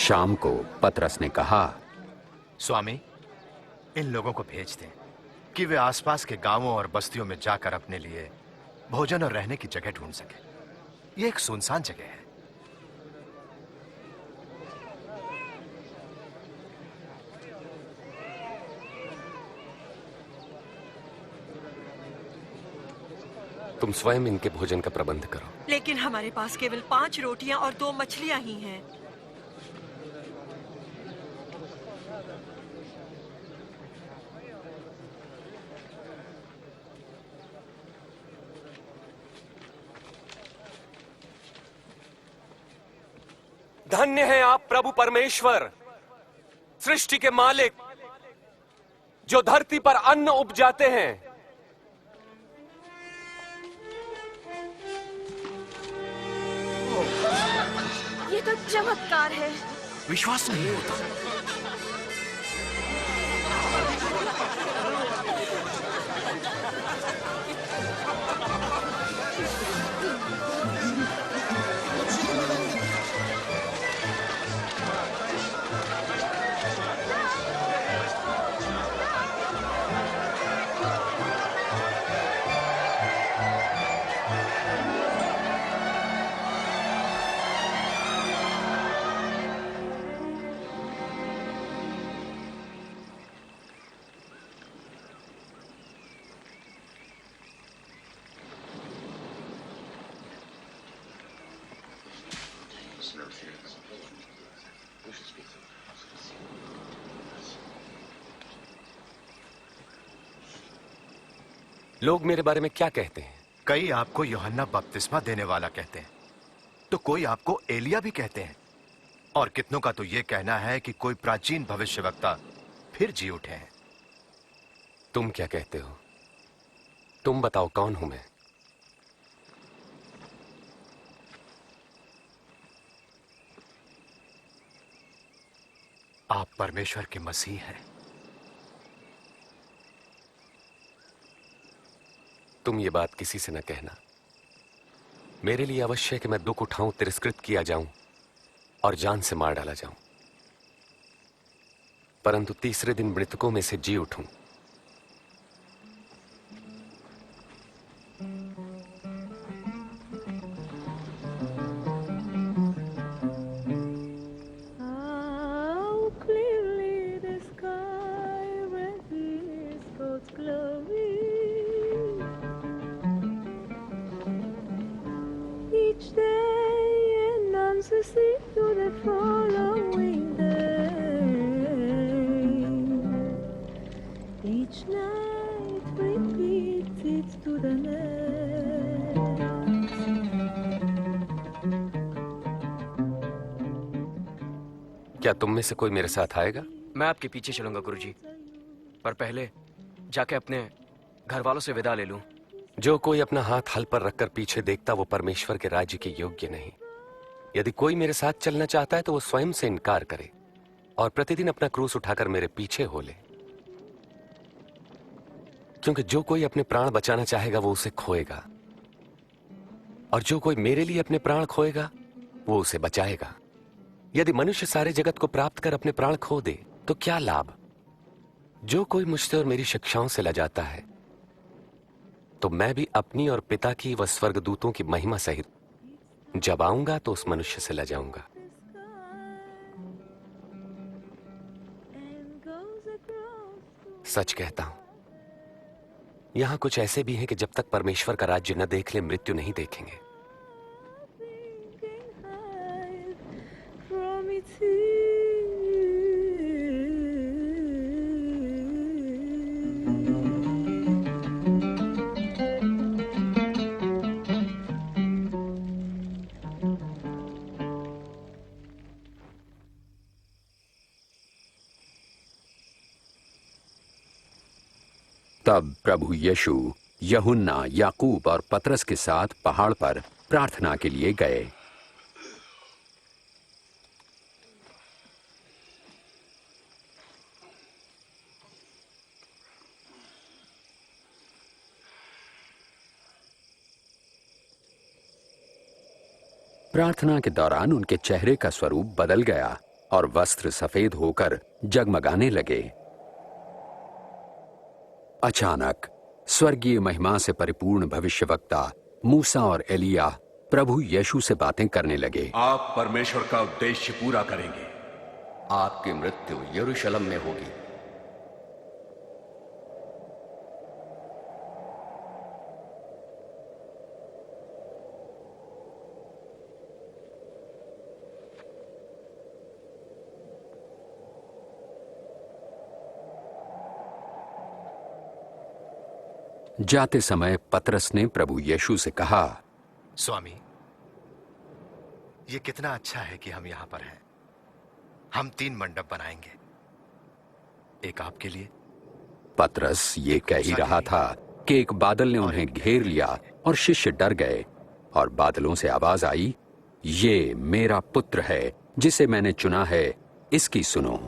शाम को पतरस ने कहा, स्वामी, इन लोगों को भेज दें कि वे आसपास के गांवों और बस्तियों में जाकर अपने लिए भोजन और रहने की जगह ढूंढ सके। ये एक सुनसान जगह है। तुम स्वयं इनके भोजन का प्रबंध करो। लेकिन हमारे पास केवल 5 रोटियां और 2 मछलियां ही हैं। धन्य है आप प्रभु परमेश्वर, सृष्टि के मालिक, जो धरती पर अन्न उपजाते हैं। ये तो चमत्कार है। विश्वास नहीं होता। लोग मेरे बारे में क्या कहते हैं? कई आपको यूहन्ना बपतिस्मा देने वाला कहते हैं, तो कोई आपको एलिया भी कहते हैं, और कितनों का तो ये कहना है कि कोई प्राचीन भविष्यवक्ता फिर जी उठे हैं। तुम क्या कहते हो? तुम बताओ, कौन हूं मैं? आप परमेश्वर के मसीह हैं। तुम ये बात किसी से न कहना। मेरे लिए अवश्य है कि मैं दुख उठाऊं, तिरस्कृत किया जाऊं और जान से मार डाला जाऊं, परंतु तीसरे दिन मृतकों में से जी उठूं। क्या तुम में से कोई मेरे साथ आएगा? मैं आपके पीछे चलूंगा गुरुजी, पर पहले जाके अपने घर वालों से विदा ले लूं। जो कोई अपना हाथ हल पर रखकर पीछे देखता वो परमेश्वर के राज्य के योग्य नहीं। यदि कोई मेरे साथ चलना चाहता है तो वो स्वयं से इनकार करे और प्रतिदिन अपना क्रूस उठाकर मेरे पीछे हो ले। क्योंकि जो कोई अपने प्राण बचाना चाहेगा वो उसे खोएगा, और जो कोई मेरे लिए अपने प्राण खोएगा वो उसे बचाएगा। यदि मनुष्य सारे जगत को प्राप्त कर अपने प्राण खो दे तो क्या लाभ? जो कोई मुझसे और मेरी शिक्षाओं से लजाता है तो मैं भी अपनी और पिता की व स्वर्गदूतों की महिमा सहित जब आऊंगा तो उस मनुष्य से लजाऊंगा। सच कहता हूं, यहां कुछ ऐसे भी हैं कि जब तक परमेश्वर का राज्य न देख ले मृत्यु नहीं देखेंगे। तब प्रभु यीशु यूहन्ना, याकूब और पतरस के साथ पहाड़ पर प्रार्थना के लिए गए। प्रार्थना के दौरान उनके चेहरे का स्वरूप बदल गया और वस्त्र सफेद होकर जगमगाने लगे। अचानक स्वर्गीय महिमा से परिपूर्ण भविष्यवक्ता मूसा और एलिया प्रभु यीशु से बातें करने लगे। आप परमेश्वर का उद्देश्य पूरा करेंगे। आपकी मृत्यु यरूशलेम में होगी। जाते समय पतरस ने प्रभु यीशु से कहा, स्वामी, ये कितना अच्छा है कि हम यहां पर हैं। हम 3 मंडप बनाएंगे, एक आपके लिए। पतरस ये कह ही रहा था कि एक बादल ने उन्हें घेर लिया और शिष्य डर गए और बादलों से आवाज आई, ये मेरा पुत्र है जिसे मैंने चुना है, इसकी सुनो।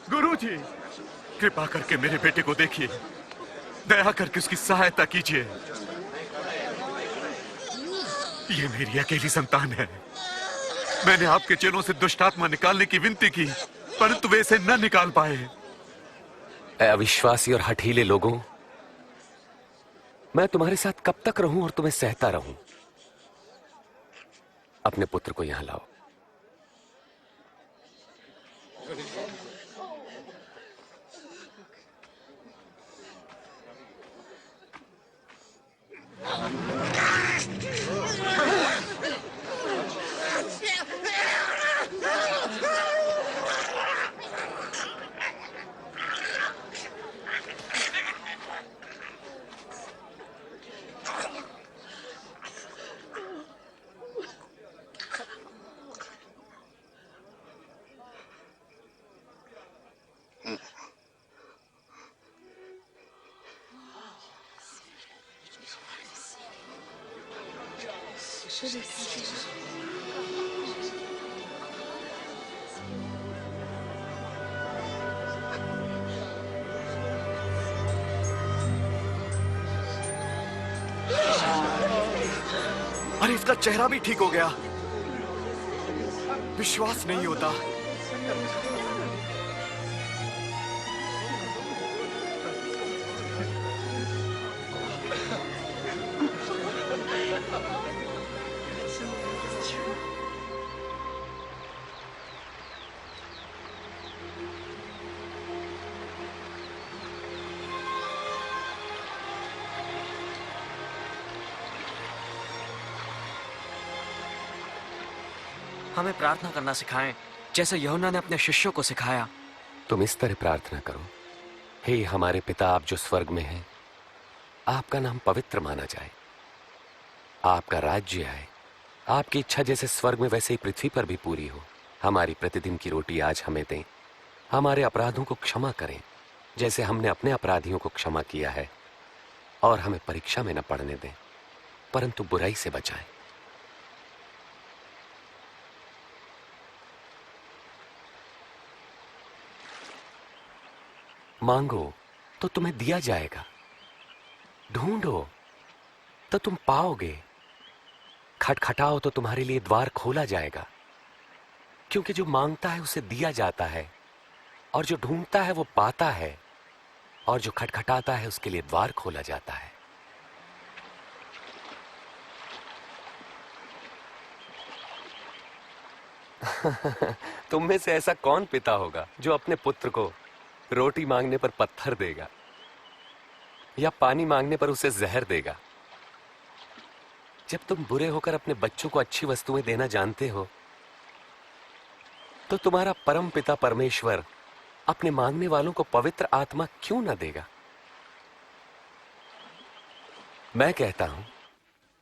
गुरुजी, कृपा करके मेरे बेटे को देखिए, दया करके उसकी सहायता कीजिए। ये मेरी अकेली संतान है। मैंने आपके चेलों से दुष्ट आत्मा निकालने की विनती की, परंतु वे इसे न निकाल पाए। अविश्वासी और हठीले लोगों, मैं तुम्हारे साथ कब तक रहूं और तुम्हें सहता रहूं? अपने पुत्र को यहां लाओ। अरे, इसका चेहरा भी ठीक हो गया। विश्वास नहीं होता। हमें प्रार्थना करना सिखाएं, जैसे यूहन्ना ने अपने शिष्यों को सिखाया। तुम इस तरह प्रार्थना करो, हे हमारे पिता, आप जो स्वर्ग में हैं, आपका नाम पवित्र माना जाए, आपका राज्य आए, आपकी इच्छा जैसे स्वर्ग में वैसे ही पृथ्वी पर भी पूरी हो। हमारी प्रतिदिन की रोटी आज हमें दें, हमारे अपराधों को क्षमा करें जैसे हमने अपने अपराधियों को क्षमा किया है, और हमें परीक्षा में न पड़ने दें परंतु बुराई से बचाएं। मांगो तो तुम्हें दिया जाएगा, ढूंढो तो तुम पाओगे, खटखटाओ तो तुम्हारे लिए द्वार खोला जाएगा। क्योंकि जो मांगता है उसे दिया जाता है, और जो ढूंढता है वो पाता है, और जो खटखटाता है उसके लिए द्वार खोला जाता है। तुम में से ऐसा कौन पिता होगा जो अपने पुत्र को रोटी मांगने पर पत्थर देगा या पानी मांगने पर उसे जहर देगा? जब तुम बुरे होकर अपने बच्चों को अच्छी वस्तुएं देना जानते हो, तो तुम्हारा परम पिता परमेश्वर अपने मांगने वालों को पवित्र आत्मा क्यों न देगा? मैं कहता हूं,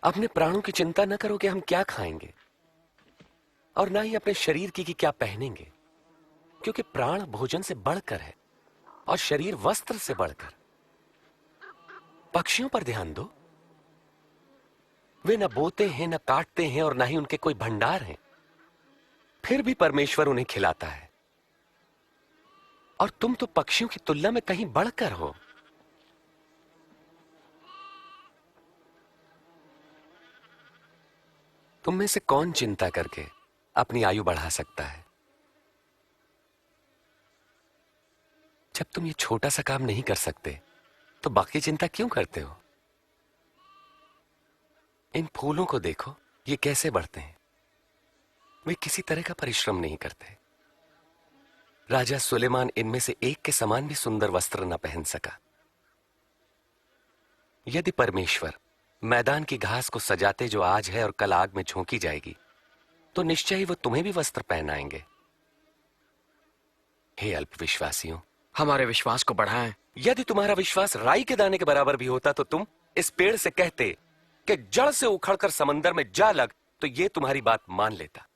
अपने प्राणों की चिंता न करो कि हम क्या खाएंगे, और ना ही अपने शरीर की कि क्या पहनेंगे, क्योंकि प्राण भोजन से बढ़कर है और शरीर वस्त्र से बढ़कर। पक्षियों पर ध्यान दो, वे न बोते हैं, न काटते हैं, और न ही उनके कोई भंडार हैं, फिर भी परमेश्वर उन्हें खिलाता है। और तुम तो पक्षियों की तुलना में कहीं बढ़कर हो। तुम में से कौन चिंता करके अपनी आयु बढ़ा सकता है? जब तुम ये छोटा सा काम नहीं कर सकते तो बाकी चिंता क्यों करते हो? इन फूलों को देखो, ये कैसे बढ़ते हैं। वे किसी तरह का परिश्रम नहीं करते। राजा सुलेमान इनमें से एक के समान भी सुंदर वस्त्र न पहन सका। यदि परमेश्वर मैदान की घास को सजाते जो आज है और कल आग में झोंकी जाएगी, तो निश्चय ही वो तुम्हें भी वस्त्र पहनाएंगे। हे अल्पविश्वासियों, हमारे विश्वास को बढ़ाएं। यदि तुम्हारा विश्वास राई के दाने के बराबर भी होता तो तुम इस पेड़ से कहते कि जड़ से उखड़कर समंदर में जा लग, तो ये तुम्हारी बात मान लेता।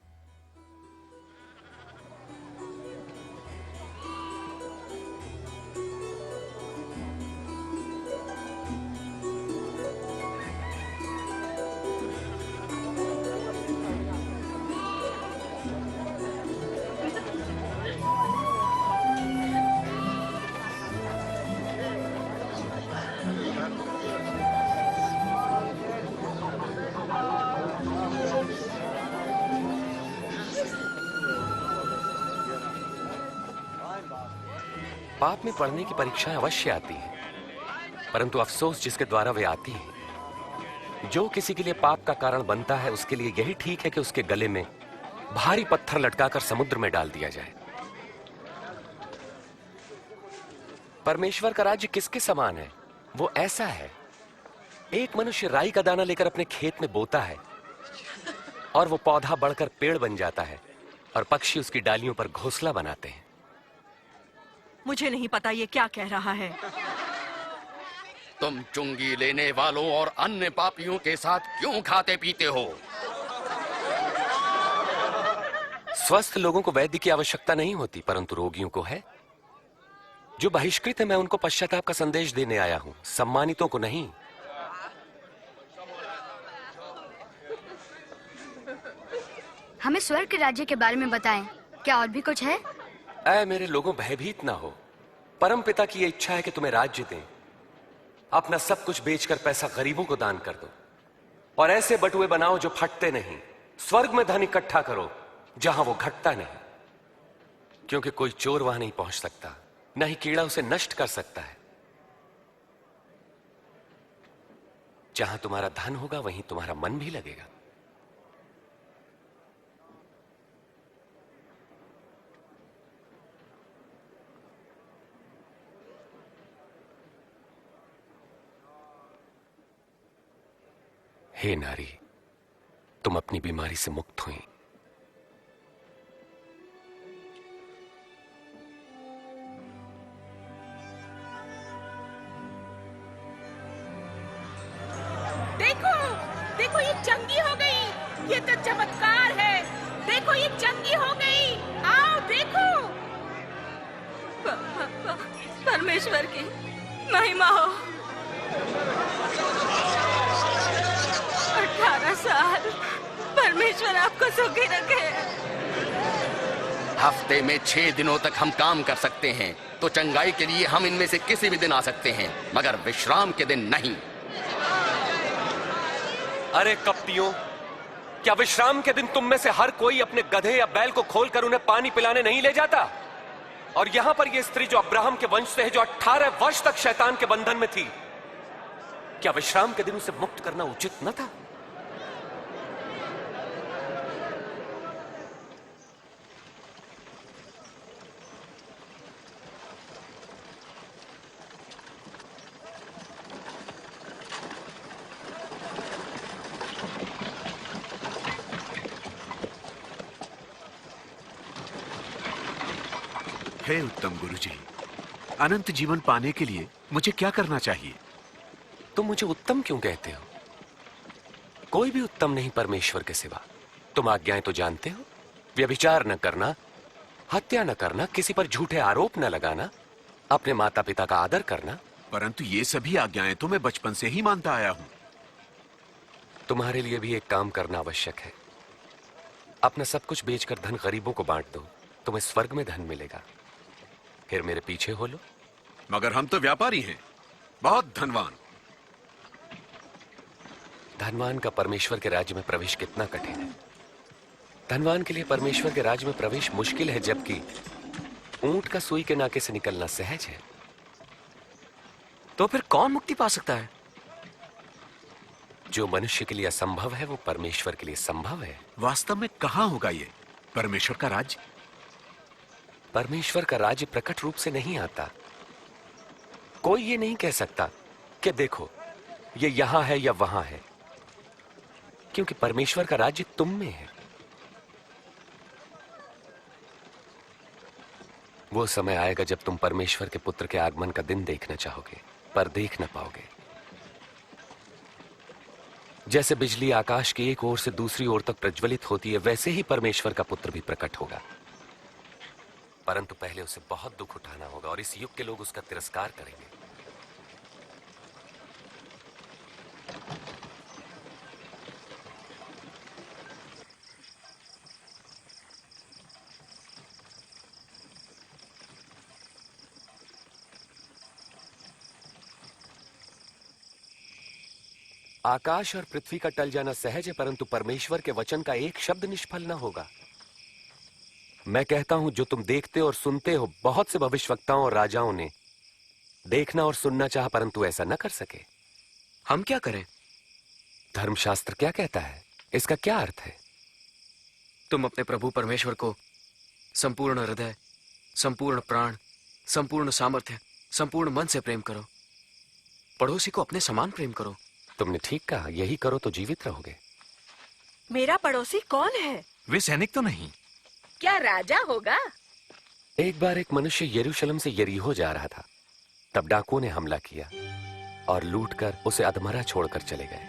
पाप में पड़ने की परीक्षाएं अवश्य आती हैं, परंतु अफसोस जिसके द्वारा वे आती हैं। जो किसी के लिए पाप का कारण बनता है, उसके लिए यही ठीक है कि उसके गले में भारी पत्थर लटकाकर समुद्र में डाल दिया जाए। परमेश्वर का राज्य किसके समान है? वो ऐसा है, एक मनुष्य राई का दाना लेकर अपने खेत में बोता है, और वो पौधा बढ़कर पेड़ बन जाता है, और पक्षी उसकी डालियों पर घोंसला बनाते हैं। मुझे नहीं पता ये क्या कह रहा है। तुम चुंगी लेने वालों और अन्य पापियों के साथ क्यों खाते पीते हो? स्वस्थ लोगों को वैद्य की आवश्यकता नहीं होती, परंतु रोगियों को है। जो बहिष्कृत है, मैं उनको पश्चाताप का संदेश देने आया हूं, सम्मानितों को नहीं। हमें स्वर्ग के राज्य के बारे में बताएं। क्या और भी कुछ है? ऐ मेरे लोगों, भयभीत ना हो। परम पिता की यह इच्छा है कि तुम्हें राज्य दें। अपना सब कुछ बेचकर पैसा गरीबों को दान कर दो, और ऐसे बटुए बनाओ जो फटते नहीं। स्वर्ग में धन इकट्ठा करो जहां वो घटता नहीं, क्योंकि कोई चोर वहां नहीं पहुंच सकता, न ही कीड़ा उसे नष्ट कर सकता है। जहां तुम्हारा धन होगा वहीं तुम्हारा मन भी लगेगा। हे नारी, तुम अपनी बीमारी से मुक्त हुई। देखो, देखो ये चंगी हो गई। ये तो चमत्कार है। देखो ये चंगी हो गई। परमेश्वर की महिमा हो। 18 साल परमेश्वर आपको सुखी रखे। हफ्ते में 6 दिनों तक हम काम कर सकते हैं, तो चंगाई के लिए हम इनमें से किसी भी दिन आ सकते हैं, मगर विश्राम के दिन नहीं। अरे कपटियों, क्या विश्राम के दिन तुम में से हर कोई अपने गधे या बैल को खोलकर उन्हें पानी पिलाने नहीं ले जाता? और यहां पर यह स्त्री जो अब्राहम के वंश से है, जो 18 वर्ष तक शैतान के बंधन में थी, क्या विश्राम के दिन उसे मुक्त करना उचित न था? हे उत्तम गुरुजी, अनंत जीवन पाने के लिए मुझे क्या करना चाहिए? तुम मुझे उत्तम क्यों कहते हो? कोई भी उत्तम नहीं परमेश्वर के सिवा। तुम आज्ञाएं तो जानते हो, व्यभिचार न करना, हत्या न करना, किसी पर झूठे आरोप न लगाना, अपने माता पिता का आदर करना। परंतु ये सभी आज्ञाएं तो मैं बचपन से ही मानता आया हूं। तुम्हारे लिए भी एक काम करना आवश्यक है। अपना सब कुछ बेचकर धन गरीबों को बांट दो, तुम्हें स्वर्ग में धन मिलेगा। फिर मेरे पीछे हो लो। मगर हम तो व्यापारी हैं, बहुत धनवान। धनवान का परमेश्वर के राज्य में प्रवेश कितना कठिन है। धनवान के लिए परमेश्वर के राज्य में प्रवेश मुश्किल है, जबकि ऊंट का सुई के नाके से निकलना सहज है। तो फिर कौन मुक्ति पा सकता है? जो मनुष्य के लिए असंभव है, वो परमेश्वर के लिए संभव है। वास्तव में कहां होगा ये परमेश्वर का राज्य? परमेश्वर का राज्य प्रकट रूप से नहीं आता। कोई ये नहीं कह सकता कि देखो ये यहां है या वहां है, क्योंकि परमेश्वर का राज्य तुम में है। वो समय आएगा जब तुम परमेश्वर के पुत्र के आगमन का दिन देखना चाहोगे, पर देख ना पाओगे। जैसे बिजली आकाश की एक ओर से दूसरी ओर तक प्रज्वलित होती है, वैसे ही परमेश्वर का पुत्र भी प्रकट होगा। परंतु पहले उसे बहुत दुख उठाना होगा, और इस युग के लोग उसका तिरस्कार करेंगे। आकाश और पृथ्वी का टल जाना सहज है, परंतु परमेश्वर के वचन का एक शब्द निष्फल न होगा। मैं कहता हूं, जो तुम देखते और सुनते हो, बहुत से भविष्यवक्ताओं और राजाओं ने देखना और सुनना चाहा, परंतु ऐसा न कर सके। हम क्या करें? धर्मशास्त्र क्या कहता है? इसका क्या अर्थ है? तुम अपने प्रभु परमेश्वर को संपूर्ण हृदय, संपूर्ण प्राण, संपूर्ण सामर्थ्य, संपूर्ण मन से प्रेम करो। पड़ोसी को अपने समान प्रेम करो। तुमने ठीक कहा, यही करो तो जीवित रहोगे। मेरा पड़ोसी कौन है? वे सैनिक तो नहीं? क्या राजा होगा? एक बार एक मनुष्य यरूशलेम से यरीहो जा रहा था। तब डाकुओं ने हमला किया और लूटकर उसे अधमरा छोड़कर चले गए।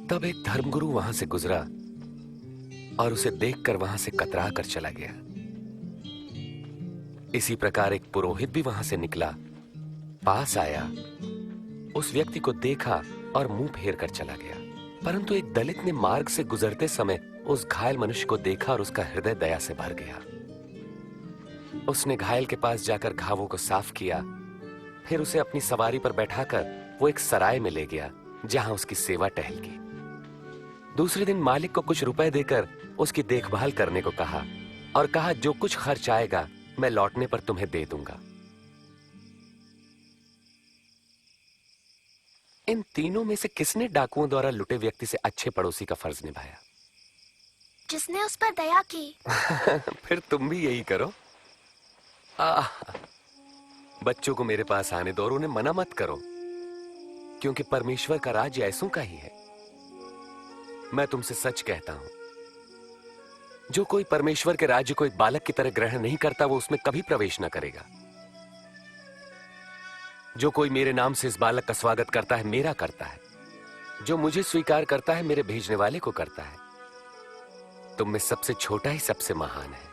तब एक धर्मगुरु वहां से गुजरा और उसे देखकर वहां से कतरा कर चला गया। इसी प्रकार एक पुरोहित भी वहां से निकला, पास आया, उस व्यक्ति को देखा और मुंह फेर कर चला गया। परंतु एक दलित ने मार्ग से गुजरते समय उस घायल मनुष्य को देखा और उसका हृदय दया से भर गया। उसने घायल के पास जाकर घावों को साफ किया, फिर उसे अपनी सवारी पर बैठाकर वो एक सराय में ले गया, जहां उसकी सेवा टहल की। दूसरे दिन मालिक को कुछ रुपए देकर उसकी देखभाल करने को कहा और कहा, जो कुछ खर्च आएगा मैं लौटने पर तुम्हें दे दूंगा। इन तीनों में से किसने डाकुओं द्वारा लुटे व्यक्ति से अच्छे पड़ोसी का फर्ज निभाया? जिसने उस पर दया की। फिर तुम भी यही करो। बच्चों को मेरे पास आने दो और उन्हें मना मत करो, क्योंकि परमेश्वर का राज्य ऐसों का ही है। मैं तुमसे सच कहता हूं, जो कोई परमेश्वर के राज्य को एक बालक की तरह ग्रहण नहीं करता, वो उसमें कभी प्रवेश न करेगा। जो कोई मेरे नाम से इस बालक का स्वागत करता है, मेरा करता है। जो मुझे स्वीकार करता है, मेरे भेजने वाले को करता है। तुम में सबसे छोटा ही सबसे महान है।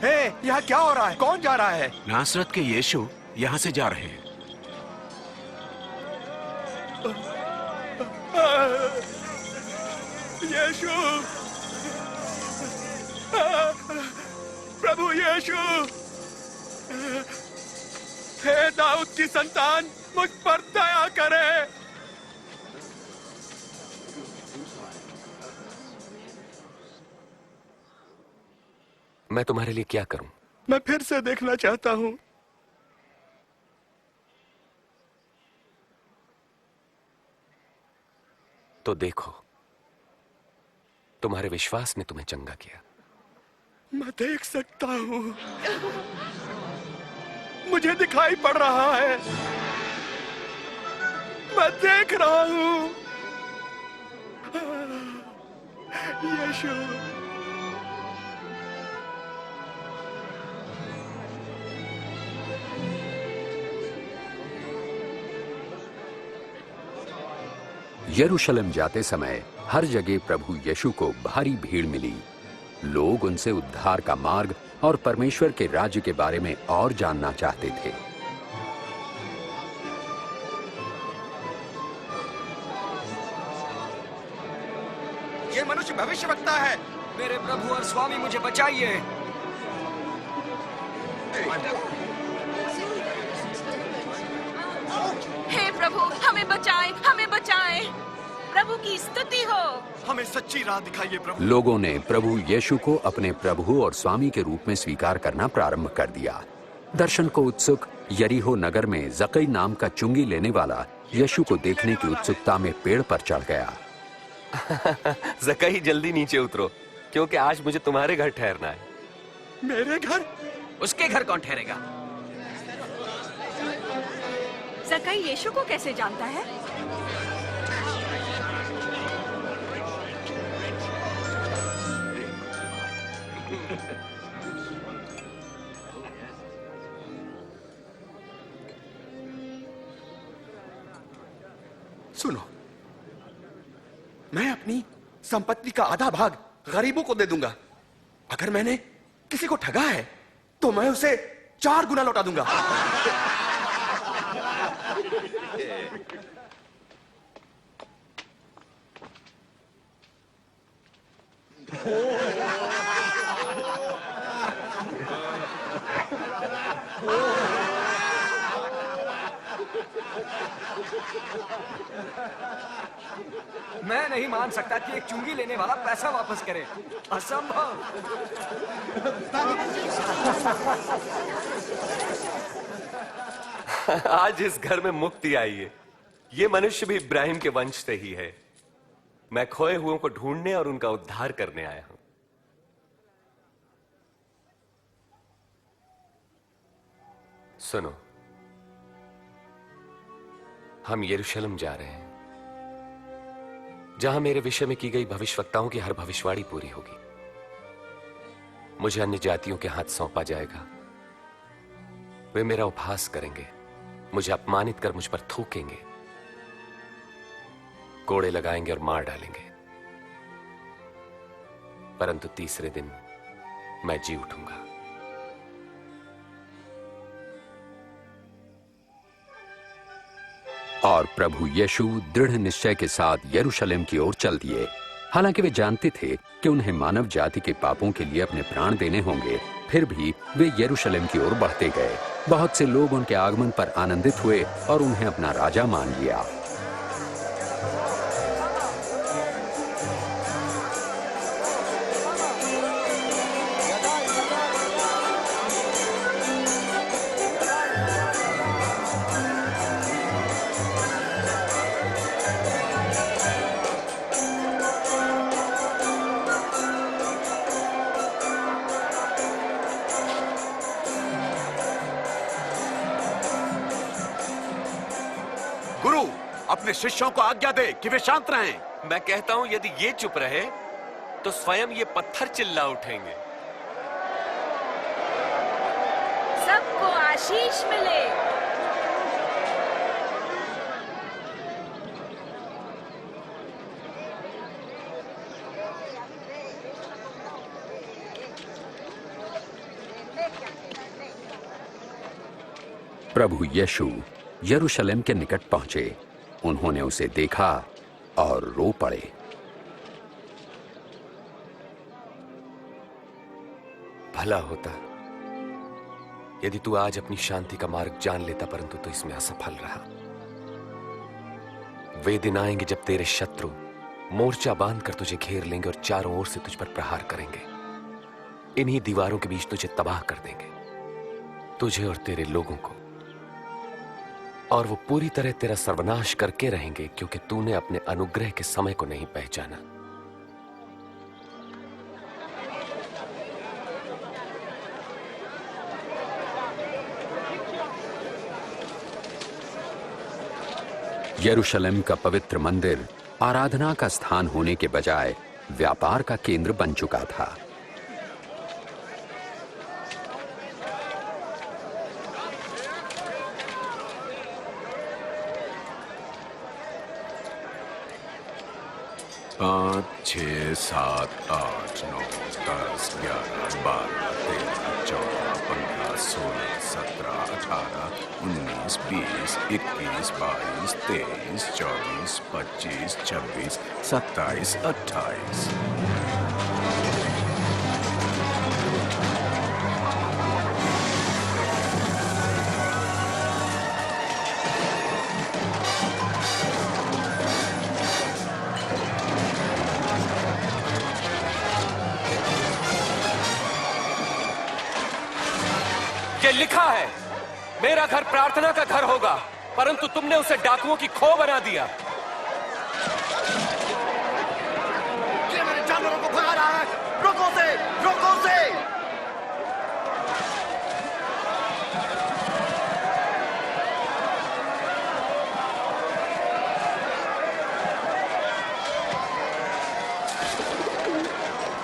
हे, यहाँ क्या हो रहा है? कौन जा रहा है? नासरत के यीशु यहाँ से जा रहे हैं। यीशु, प्रभु यीशु, हे दाऊद की संतान, मुझ पर दया करे। मैं तुम्हारे लिए क्या करूं? मैं फिर से देखना चाहता हूं। तो देखो, तुम्हारे विश्वास ने तुम्हें चंगा किया। मैं देख सकता हूं, मुझे दिखाई पड़ रहा है, मैं देख रहा हूं। यीशु, यरूशलेम जाते समय हर जगह प्रभु यीशु को भारी भीड़ मिली। लोग उनसे उद्धार का मार्ग और परमेश्वर के राज्य के बारे में और जानना चाहते थे। ये मनुष्य भविष्यवक्ता है। मेरे प्रभु और स्वामी, मुझे बचाइए। हे प्रभु, हमें बचाएं, हमें बचाएं। प्रभु की स्तुति हो। हमें सच्ची राह दिखाइए प्रभु। लोगों ने प्रभु यीशु को अपने प्रभु और स्वामी के रूप में स्वीकार करना प्रारंभ कर दिया। दर्शन को उत्सुक यरीहो नगर में जकई नाम का चुंगी लेने वाला यीशु को देखने की उत्सुकता में पेड़ पर चढ़ गया। जकई, जल्दी नीचे उतरो, क्योंकि आज मुझे तुम्हारे घर ठहरना है। मेरे घर? उसके घर कौन ठहरेगा? जकई यीशु को कैसे जानता है? सुनो, मैं अपनी संपत्ति का आधा भाग गरीबों को दे दूंगा। अगर मैंने किसी को ठगा है तो मैं उसे 4 गुना लौटा दूंगा। मैं नहीं मान सकता कि एक चुंगी लेने वाला पैसा वापस करे। असंभव। आज इस घर में मुक्ति आई है। ये मनुष्य भी इब्राहिम के वंश से ही है। मैं खोए हुओं को ढूंढने और उनका उद्धार करने आया हूं। सुनो, हम यरूशलेम जा रहे हैं, जहां मेरे विषय में की गई भविष्यवक्ताओं की हर भविष्यवाणी पूरी होगी। मुझे अन्य जातियों के हाथ सौंपा जाएगा। वे मेरा उपहास करेंगे, मुझे अपमानित कर मुझ पर थूकेंगे, कोड़े लगाएंगे और मार डालेंगे। परंतु तीसरे दिन मैं जी उठूंगा। और प्रभु यीशु दृढ़ निश्चय के साथ यरूशलेम की ओर चल दिए। हालांकि वे जानते थे कि उन्हें मानव जाति के पापों के लिए अपने प्राण देने होंगे, फिर भी वे यरूशलेम की ओर बढ़ते गए। बहुत से लोग उनके आगमन पर आनंदित हुए और उन्हें अपना राजा मान लिया। अपने शिष्यों को आज्ञा दे कि वे शांत रहें। मैं कहता हूं, यदि ये चुप रहे तो स्वयं ये पत्थर चिल्ला उठेंगे। सबको आशीष मिले। प्रभु यीशु यरूशलेम के निकट पहुंचे। उन्होंने उसे देखा और रो पड़े। भला होता यदि तू आज अपनी शांति का मार्ग जान लेता, परंतु तू इसमें असफल रहा। वे दिन आएंगे जब तेरे शत्रु मोर्चा बांधकर तुझे घेर लेंगे और चारों ओर से तुझ पर प्रहार करेंगे। इन्हीं दीवारों के बीच तुझे तबाह कर देंगे, तुझे और तेरे लोगों को, और वो पूरी तरह तेरा सर्वनाश करके रहेंगे, क्योंकि तूने अपने अनुग्रह के समय को नहीं पहचाना। यरूशलेम का पवित्र मंदिर आराधना का स्थान होने के बजाय व्यापार का केंद्र बन चुका था। पाँच, 6, 7, 8, 9, 10, 11, 12, 13, 14, 15, 16, 17, 18, 19, 20, 21, 22, 23, 24, 25, 26, 27, 28। ये लिखा है, मेरा घर प्रार्थना का घर होगा, परंतु तुमने उसे डाकुओं की खो बना दिया। ये मेरे जानवरों को भगा रहा है। रोको से, रोको से।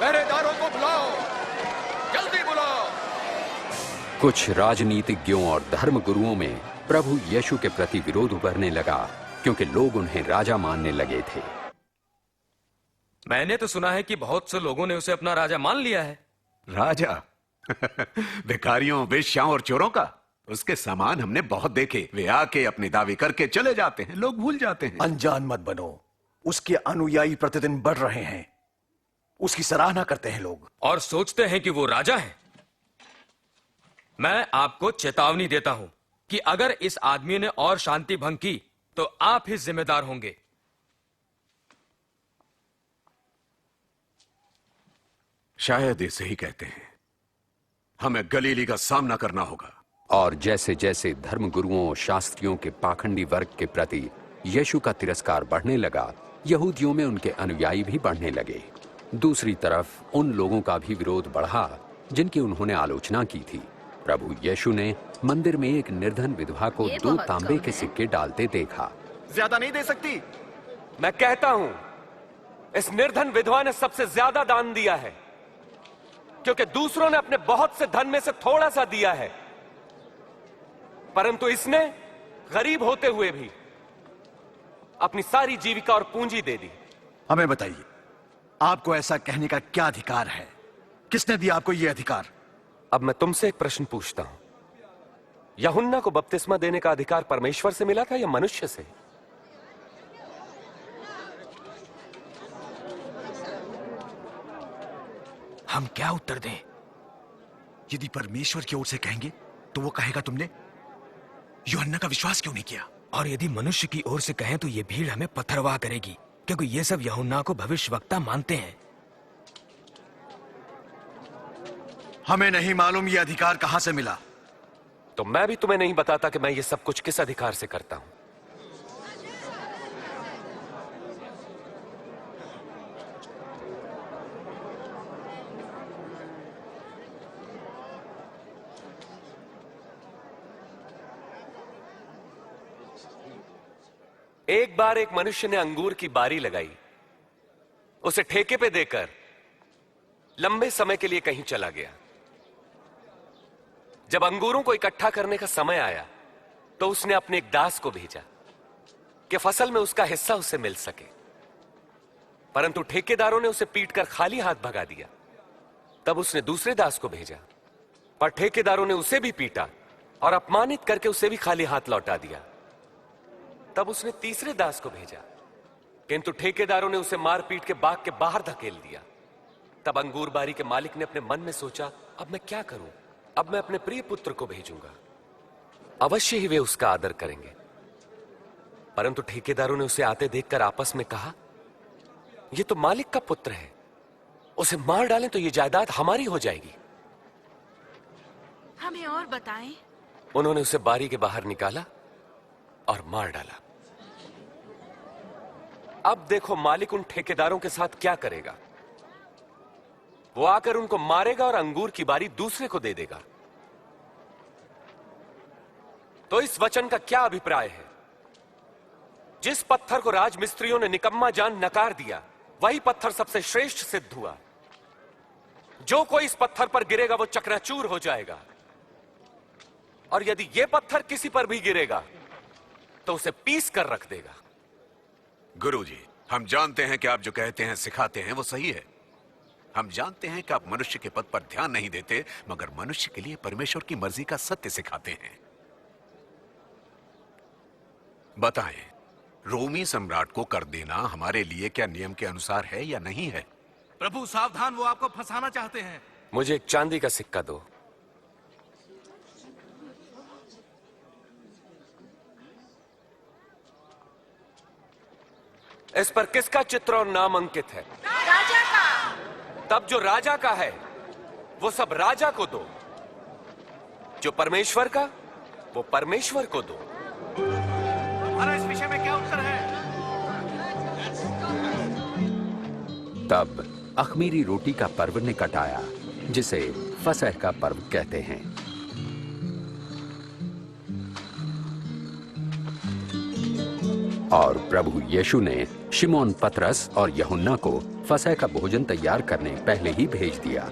पहरेदारों को बुलाओ, जल्दी बुलाओ। कुछ राजनीतिज्ञों और धर्म गुरुओं में प्रभु यीशु के प्रति विरोध उभरने लगा, क्योंकि लोग उन्हें राजा मानने लगे थे। मैंने तो सुना है कि बहुत से लोगों ने उसे अपना राजा मान लिया है। राजा? भिखारियों, वेश्याओं और चोरों का? उसके समान हमने बहुत देखे। वे आके अपनी दावी करके चले जाते हैं, लोग भूल जाते हैं। अनजान मत बनो, उसके अनुयायी प्रतिदिन बढ़ रहे हैं, उसकी सराहना करते हैं लोग, और सोचते हैं कि वो राजा है। मैं आपको चेतावनी देता हूं कि अगर इस आदमी ने और शांति भंग की तो आप ही जिम्मेदार होंगे। शायद इसे ही कहते हैं, हमें गलीली का सामना करना होगा। और जैसे जैसे धर्मगुरुओं और शास्त्रियों के पाखंडी वर्ग के प्रति यीशु का तिरस्कार बढ़ने लगा, यहूदियों में उनके अनुयायी भी बढ़ने लगे। दूसरी तरफ उन लोगों का भी विरोध बढ़ा जिनकी उन्होंने आलोचना की थी। प्रभु यीशु ने मंदिर में एक निर्धन विधवा को 2 तांबे के सिक्के डालते देखा। ज्यादा नहीं दे सकती? मैं कहता हूं, इस निर्धन विधवा ने सबसे ज्यादा दान दिया है, क्योंकि दूसरों ने अपने बहुत से धन में से थोड़ा सा दिया है, परंतु इसने गरीब होते हुए भी अपनी सारी जीविका और पूंजी दे दी। हमें बताइए, आपको ऐसा कहने का क्या अधिकार है? किसने दिया आपको यह अधिकार? अब मैं तुमसे एक प्रश्न पूछता हूं, यूहन्ना को बपतिस्मा देने का अधिकार परमेश्वर से मिला था या मनुष्य से? हम क्या उत्तर दें? यदि परमेश्वर की ओर से कहेंगे तो वो कहेगा तुमने यूहन्ना का विश्वास क्यों नहीं किया? और यदि मनुष्य की ओर से कहें तो ये भीड़ हमें पत्थरवाह करेगी, क्योंकि ये सब यूहन्ना को भविष्यवक्ता मानते हैं। हमें नहीं मालूम ये अधिकार कहां से मिला। तो मैं भी तुम्हें नहीं बताता कि मैं ये सब कुछ किस अधिकार से करता हूं। एक बार एक मनुष्य ने अंगूर की बारी लगाई, उसे ठेके पे देकर लंबे समय के लिए कहीं चला गया। जब अंगूरों को इकट्ठा करने का समय आया तो उसने अपने एक दास को भेजा कि फसल में उसका हिस्सा उसे मिल सके, परंतु ठेकेदारों ने उसे पीटकर खाली हाथ भगा दिया। तब उसने दूसरे दास को भेजा, पर ठेकेदारों ने उसे भी पीटा और अपमानित करके उसे भी खाली हाथ लौटा दिया। तब उसने तीसरे दास को भेजा, किंतु ठेकेदारों ने उसे मार पीट के बाग के बाहर धकेल दिया। तब अंगूर बारी के मालिक ने अपने मन में सोचा, अब मैं क्या करूं? अब मैं अपने प्रिय पुत्र को भेजूंगा, अवश्य ही वे उसका आदर करेंगे। परंतु ठेकेदारों ने उसे आते देखकर आपस में कहा, यह तो मालिक का पुत्र है, उसे मार डालें तो यह जायदाद हमारी हो जाएगी। हमें और बताएं। उन्होंने उसे बारी के बाहर निकाला और मार डाला। अब देखो मालिक उन ठेकेदारों के साथ क्या करेगा। वो आकर उनको मारेगा और अंगूर की बारी दूसरे को दे देगा। तो इस वचन का क्या अभिप्राय है? जिस पत्थर को राजमिस्त्रियों ने निकम्मा जान नकार दिया, वही पत्थर सबसे श्रेष्ठ सिद्ध हुआ। जो कोई इस पत्थर पर गिरेगा वो चकनाचूर हो जाएगा, और यदि यह पत्थर किसी पर भी गिरेगा तो उसे पीस कर रख देगा। गुरुजी, हम जानते हैं कि आप जो कहते हैं सिखाते हैं वो सही है। हम जानते हैं कि आप मनुष्य के पद पर ध्यान नहीं देते, मगर मनुष्य के लिए परमेश्वर की मर्जी का सत्य सिखाते हैं। बताएं, रोमी सम्राट को कर देना हमारे लिए क्या नियम के अनुसार है या नहीं है? प्रभु सावधान, वो आपको फंसाना चाहते हैं। मुझे एक चांदी का सिक्का दो। इस पर किसका चित्र और नाम अंकित है? राजा का। तब जो राजा का है वो सब राजा को दो, जो परमेश्वर का वो परमेश्वर को दो। हमारा इस विषय में क्या उत्तर है? तब अख़मीरी रोटी का पर्व निकट आया, जिसे फसह का पर्व कहते हैं। और प्रभु यीशु ने शिमोन पतरस और यूहन्ना को फसह का भोजन तैयार करने पहले ही भेज दिया।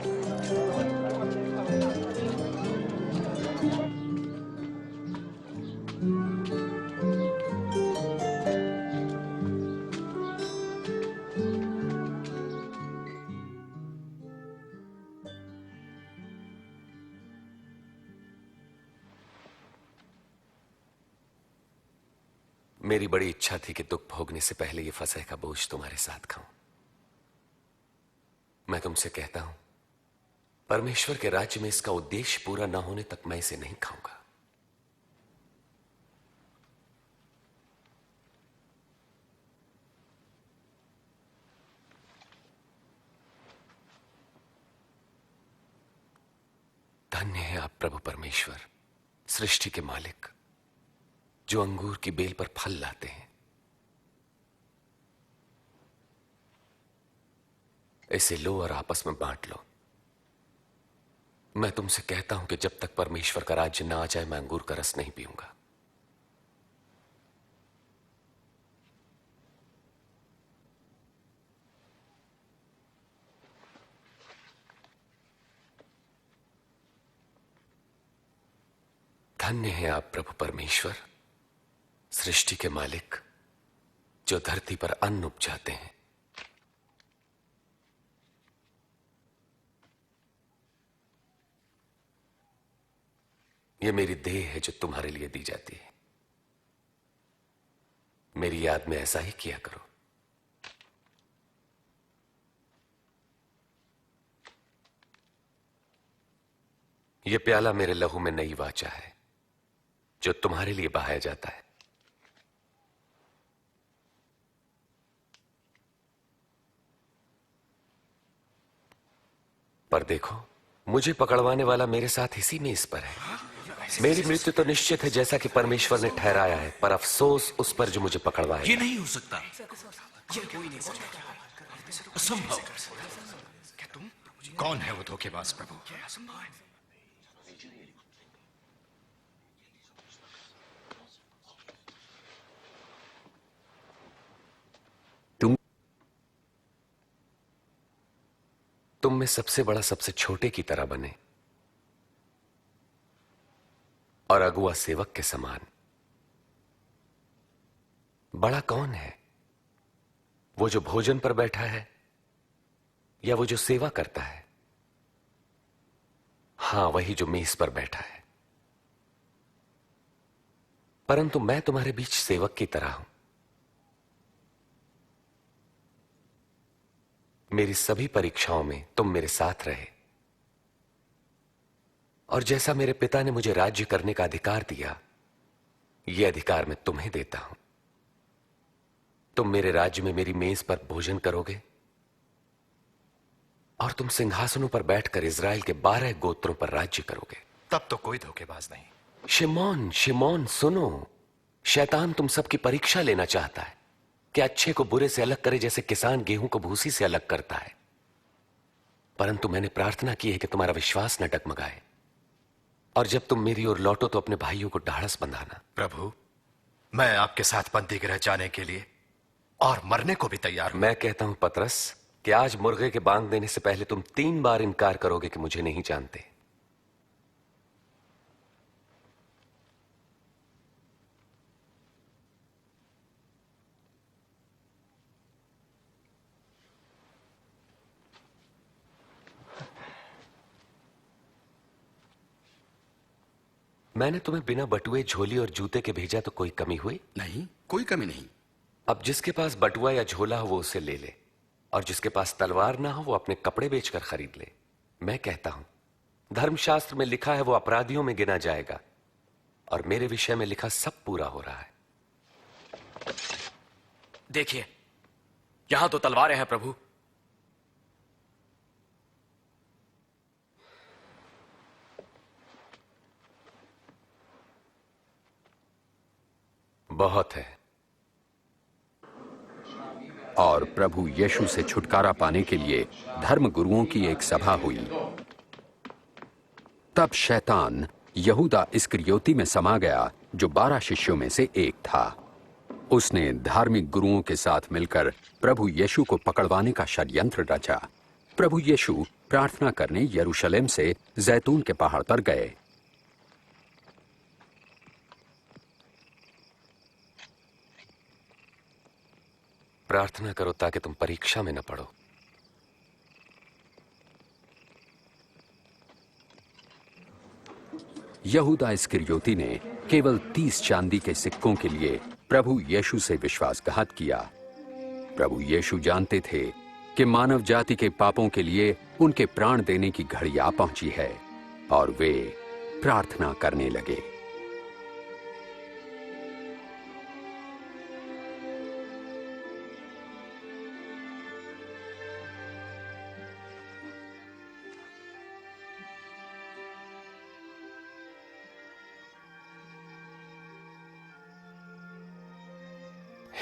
मेरी बड़ी इच्छा थी कि दुख भोगने से पहले ये फसह का बोझ तुम्हारे साथ खाऊं। मैं तुमसे कहता हूं, परमेश्वर के राज्य में इसका उद्देश्य पूरा न होने तक मैं इसे नहीं खाऊंगा। धन्य है आप प्रभु परमेश्वर, सृष्टि के मालिक, जो अंगूर की बेल पर फल लाते हैं। इसे लो और आपस में बांट लो। मैं तुमसे कहता हूं कि जब तक परमेश्वर का राज्य ना आ जाए मैं अंगूर का रस नहीं पीऊंगा। धन्य है आप प्रभु परमेश्वर, सृष्टि के मालिक, जो धरती पर अन्न उपजाते हैं। यह मेरी देह है जो तुम्हारे लिए दी जाती है। मेरी याद में ऐसा ही किया करो। यह प्याला मेरे लहू में नई वाचा है, जो तुम्हारे लिए बहाया जाता है। पर देखो, मुझे पकड़वाने वाला मेरे साथ इसी में इस पर है। मेरी मृत्यु तो निश्चित है जैसा कि परमेश्वर ने ठहराया है, पर अफसोस उस पर जो मुझे पकड़वाए। ये नहीं हो सकता, असंभव। कौन है वो धोखेबाज प्रभु? तुम में सबसे बड़ा सबसे छोटे की तरह बने और अगुआ सेवक के समान। बड़ा कौन है, वो जो भोजन पर बैठा है या वो जो सेवा करता है? हां, वही जो मेज पर बैठा है। परंतु मैं तुम्हारे बीच सेवक की तरह हूं। मेरी सभी परीक्षाओं में तुम मेरे साथ रहे, और जैसा मेरे पिता ने मुझे राज्य करने का अधिकार दिया, यह अधिकार मैं तुम्हें देता हूं। तुम मेरे राज्य में मेरी मेज पर भोजन करोगे, और तुम सिंहासनों पर बैठकर इज़राइल के 12 गोत्रों पर राज्य करोगे। तब तो कोई धोखेबाज नहीं। शिमोन, शिमोन सुनो, शैतान तुम सबकी परीक्षा लेना चाहता है कि अच्छे को बुरे से अलग करे, जैसे किसान गेहूं को भूसी से अलग करता है। परंतु मैंने प्रार्थना की है कि तुम्हारा विश्वास न डगमगाए, और जब तुम मेरी ओर लौटो तो अपने भाइयों को ढाढ़स बंधाना। प्रभु, मैं आपके साथ बंदी गृह जाने के लिए और मरने को भी तैयार हूं। मैं कहता हूं पतरस कि आज मुर्गे के बांग देने से पहले तुम 3 बार इनकार करोगे कि मुझे नहीं जानते। मैंने तुम्हें बिना बटुए, झोली और जूते के भेजा तो कोई कमी हुई? नहीं, कोई कमी नहीं। अब जिसके पास बटुआ या झोला हो वो उसे ले ले, और जिसके पास तलवार ना हो वो अपने कपड़े बेचकर खरीद ले। मैं कहता हूं, धर्मशास्त्र में लिखा है वो अपराधियों में गिना जाएगा, और मेरे विषय में लिखा सब पूरा हो रहा है। देखिए, यहां तो तलवारें हैं प्रभु। बहुत है। और प्रभु यीशु से छुटकारा पाने के लिए धर्म गुरुओं की एक सभा हुई। तब शैतान यहूदा इस्करियोती में समा गया, जो 12 शिष्यों में से एक था। उसने धार्मिक गुरुओं के साथ मिलकर प्रभु यीशु को पकड़वाने का षड्यंत्र रचा। प्रभु यीशु प्रार्थना करने यरूशलेम से जैतून के पहाड़ पर गए। प्रार्थना करो ताकि तुम परीक्षा में न पड़ो। यहूदा इस्करियोती ने केवल 30 चांदी के सिक्कों के लिए प्रभु यीशु से विश्वासघात किया। प्रभु यीशु जानते थे कि मानव जाति के पापों के लिए उनके प्राण देने की घड़ी आ पहुंची है, और वे प्रार्थना करने लगे।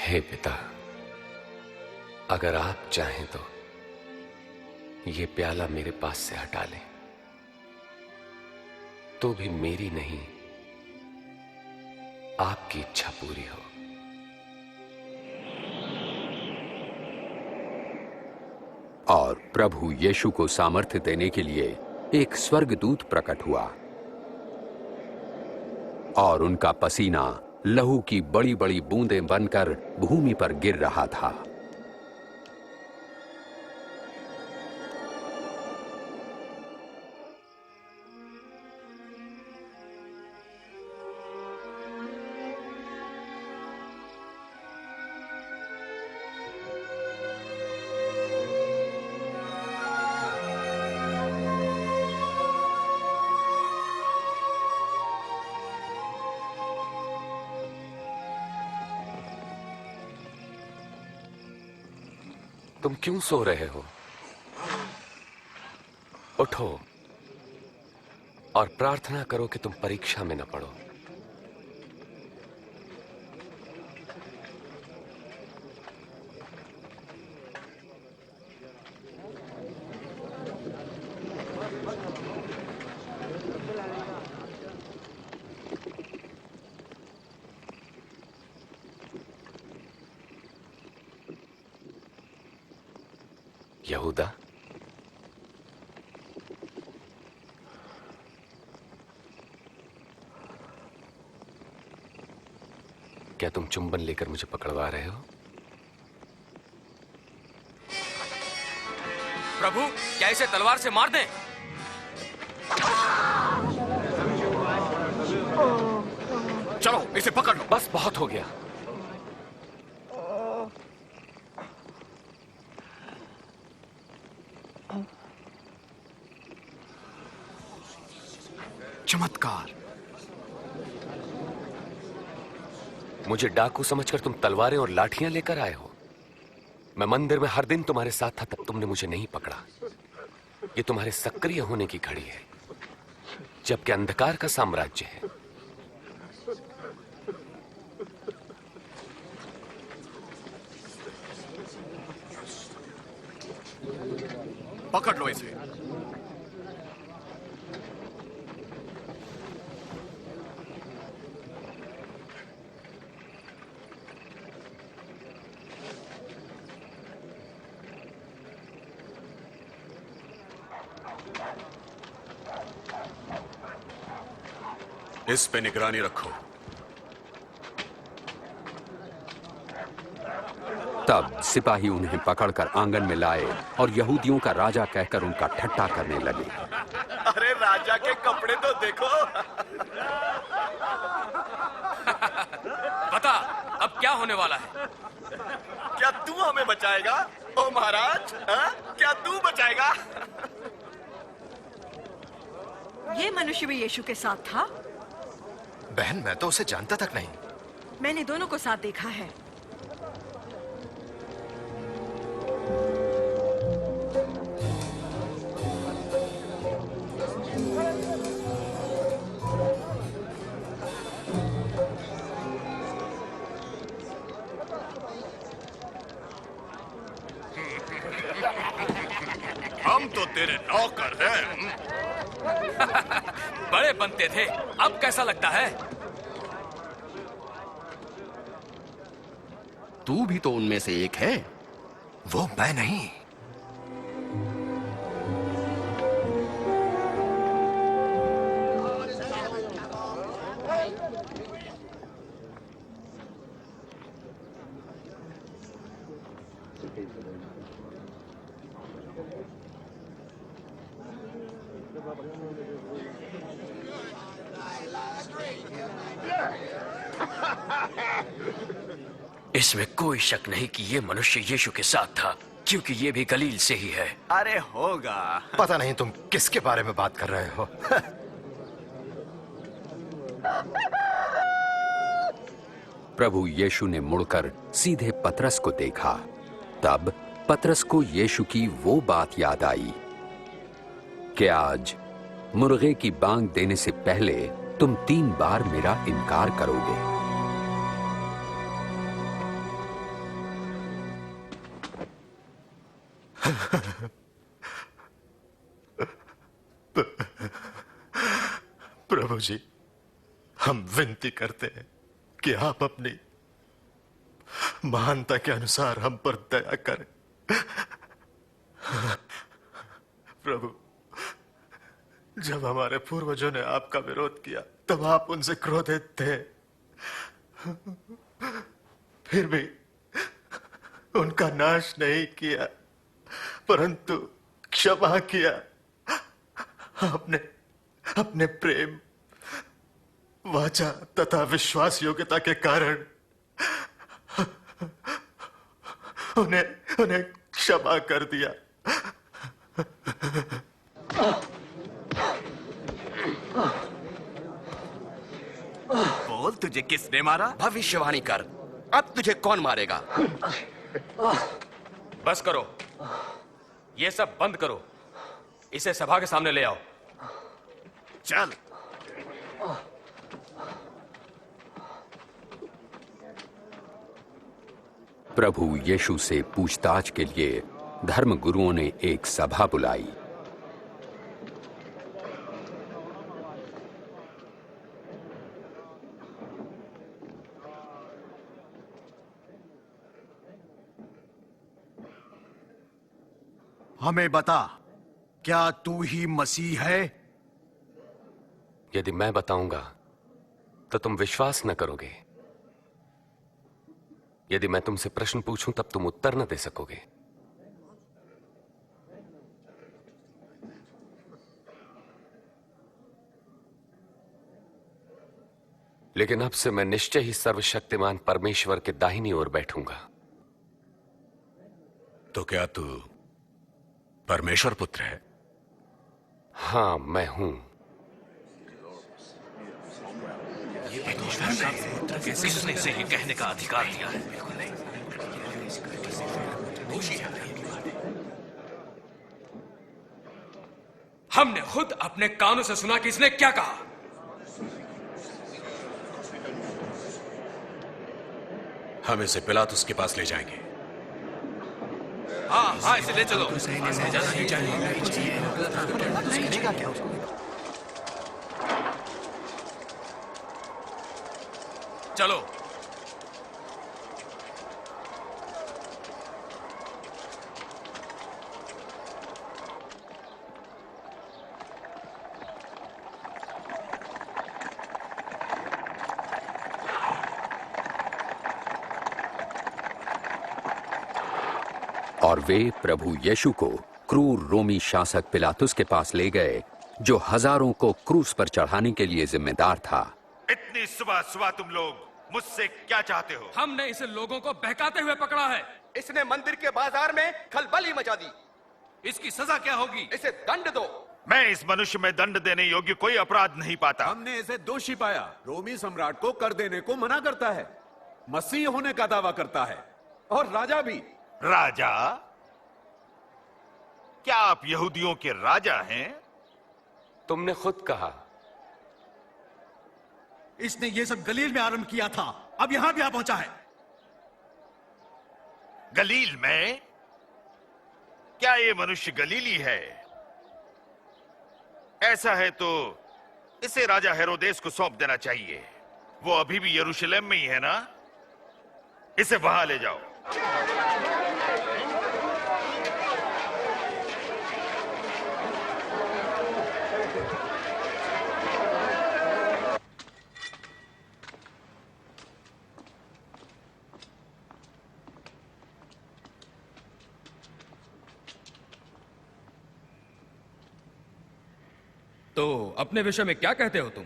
हे पिता, अगर आप चाहें तो ये प्याला मेरे पास से हटा लें, तो भी मेरी नहीं आपकी इच्छा पूरी हो। और प्रभु यीशु को सामर्थ्य देने के लिए एक स्वर्गदूत प्रकट हुआ, और उनका पसीना लहू की बड़ी बड़ी बूंदें बनकर भूमि पर गिर रहा था। तुम क्यों सो रहे हो? उठो और प्रार्थना करो कि तुम परीक्षा में न पड़ो। यहूदा, क्या तुम चुंबन लेकर मुझे पकड़वा रहे हो? प्रभु, क्या इसे तलवार से मार दें? चलो इसे पकड़ लो। बस बहुत हो गया। चमत्कार। मुझे डाकू समझकर तुम तलवारें और लाठियां लेकर आए हो। मैं मंदिर में हर दिन तुम्हारे साथ था, तब तुमने मुझे नहीं पकड़ा। ये तुम्हारे सक्रिय होने की घड़ी है, जबकि अंधकार का साम्राज्य है। पकड़ लो इसे। इस पे निगरानी रखो। तब सिपाही उन्हें पकड़कर आंगन में लाए और यहूदियों का राजा कहकर उनका ठट्टा करने लगे। अरे राजा के कपड़े तो देखो। बता अब क्या होने वाला है? क्या तू हमें बचाएगा ओ महाराज? क्या तू बचाएगा? ये मनुष्य भी यीशु के साथ था? बहन, मैं तो उसे जानता तक नहीं। मैंने दोनों को साथ देखा है। हम तो तेरे नौकर हैं। बड़े बनते थे, अब कैसा लगता है? तू भी तो उनमें से एक है। वो मैं नहीं। इसमें कोई शक नहीं कि ये मनुष्य यीशु के साथ था, क्योंकि ये भी गलील से ही है। अरे होगा। पता नहीं तुम किसके बारे में बात कर रहे हो। प्रभु यीशु ने मुड़कर सीधे पतरस को देखा। तब पतरस को यीशु की वो बात याद आई कि आज मुर्गे की बांग देने से पहले तुम 3 बार मेरा इनकार करोगे। प्रभु जी, हम विनती करते हैं कि आप अपनी महानता के अनुसार हम पर दया करें। प्रभु, जब हमारे पूर्वजों ने आपका विरोध किया तब आप उनसे क्रोधित थे, फिर भी उनका नाश नहीं किया, परंतु क्षमा किया। आपने अपने प्रेम, वाचा तथा विश्वास योग्यता के कारण उन्हें क्षमा कर दिया। बोल, तुझे किसने मारा? भविष्यवाणी कर, अब तुझे कौन मारेगा? बस करो, ये सब बंद करो। इसे सभा के सामने ले आओ। चल। प्रभु यीशु से पूछताछ के लिए धर्म गुरुओं ने एक सभा बुलाई। हमें बता, क्या तू ही मसीह है? यदि मैं बताऊंगा तो तुम विश्वास न करोगे। यदि मैं तुमसे प्रश्न पूछूं तब तुम उत्तर न दे सकोगे। लेकिन अब से मैं निश्चय ही सर्वशक्तिमान परमेश्वर के दाहिनी ओर बैठूंगा। तो क्या तू परमेश्वर पुत्र है? हाँ, मैं हूं। किसने इसे ये कहने का अधिकार दिया है? हमने खुद अपने कानों से सुना कि इसने क्या कहा। हम इसे पिलातुस के पास ले जाएंगे। हाँ हाँ, इसे ले चलो। चलो। और वे प्रभु यीशु को क्रूर रोमी शासक पिलातुस के पास ले गए, जो हजारों को क्रूस पर चढ़ाने के लिए जिम्मेदार था। इतनी सुबह सुबह तुम लोग मुझसे क्या चाहते हो? हमने इसे लोगों को बहकाते हुए पकड़ा है। इसने मंदिर के बाजार में खलबली मचा दी। इसकी सजा क्या होगी? इसे दंड दो। मैं इस मनुष्य में दंड देने योग्य कोई अपराध नहीं पाता। हमने इसे दोषी पाया। रोमी सम्राट को कर देने को मना करता है, मसीह होने का दावा करता है, और राजा भी। राजा? क्या आप यहूदियों के राजा हैं? तुमने खुद कहा। इसने ये सब गलील में आरंभ किया था, अब यहां भी आ पहुंचा है। गलील में? क्या ये मनुष्य गलीली है? ऐसा है तो इसे राजा हेरोदेस को सौंप देना चाहिए। वो अभी भी यरूशलेम में ही है ना? इसे वहां ले जाओ। तो अपने विषय में क्या कहते हो तुम?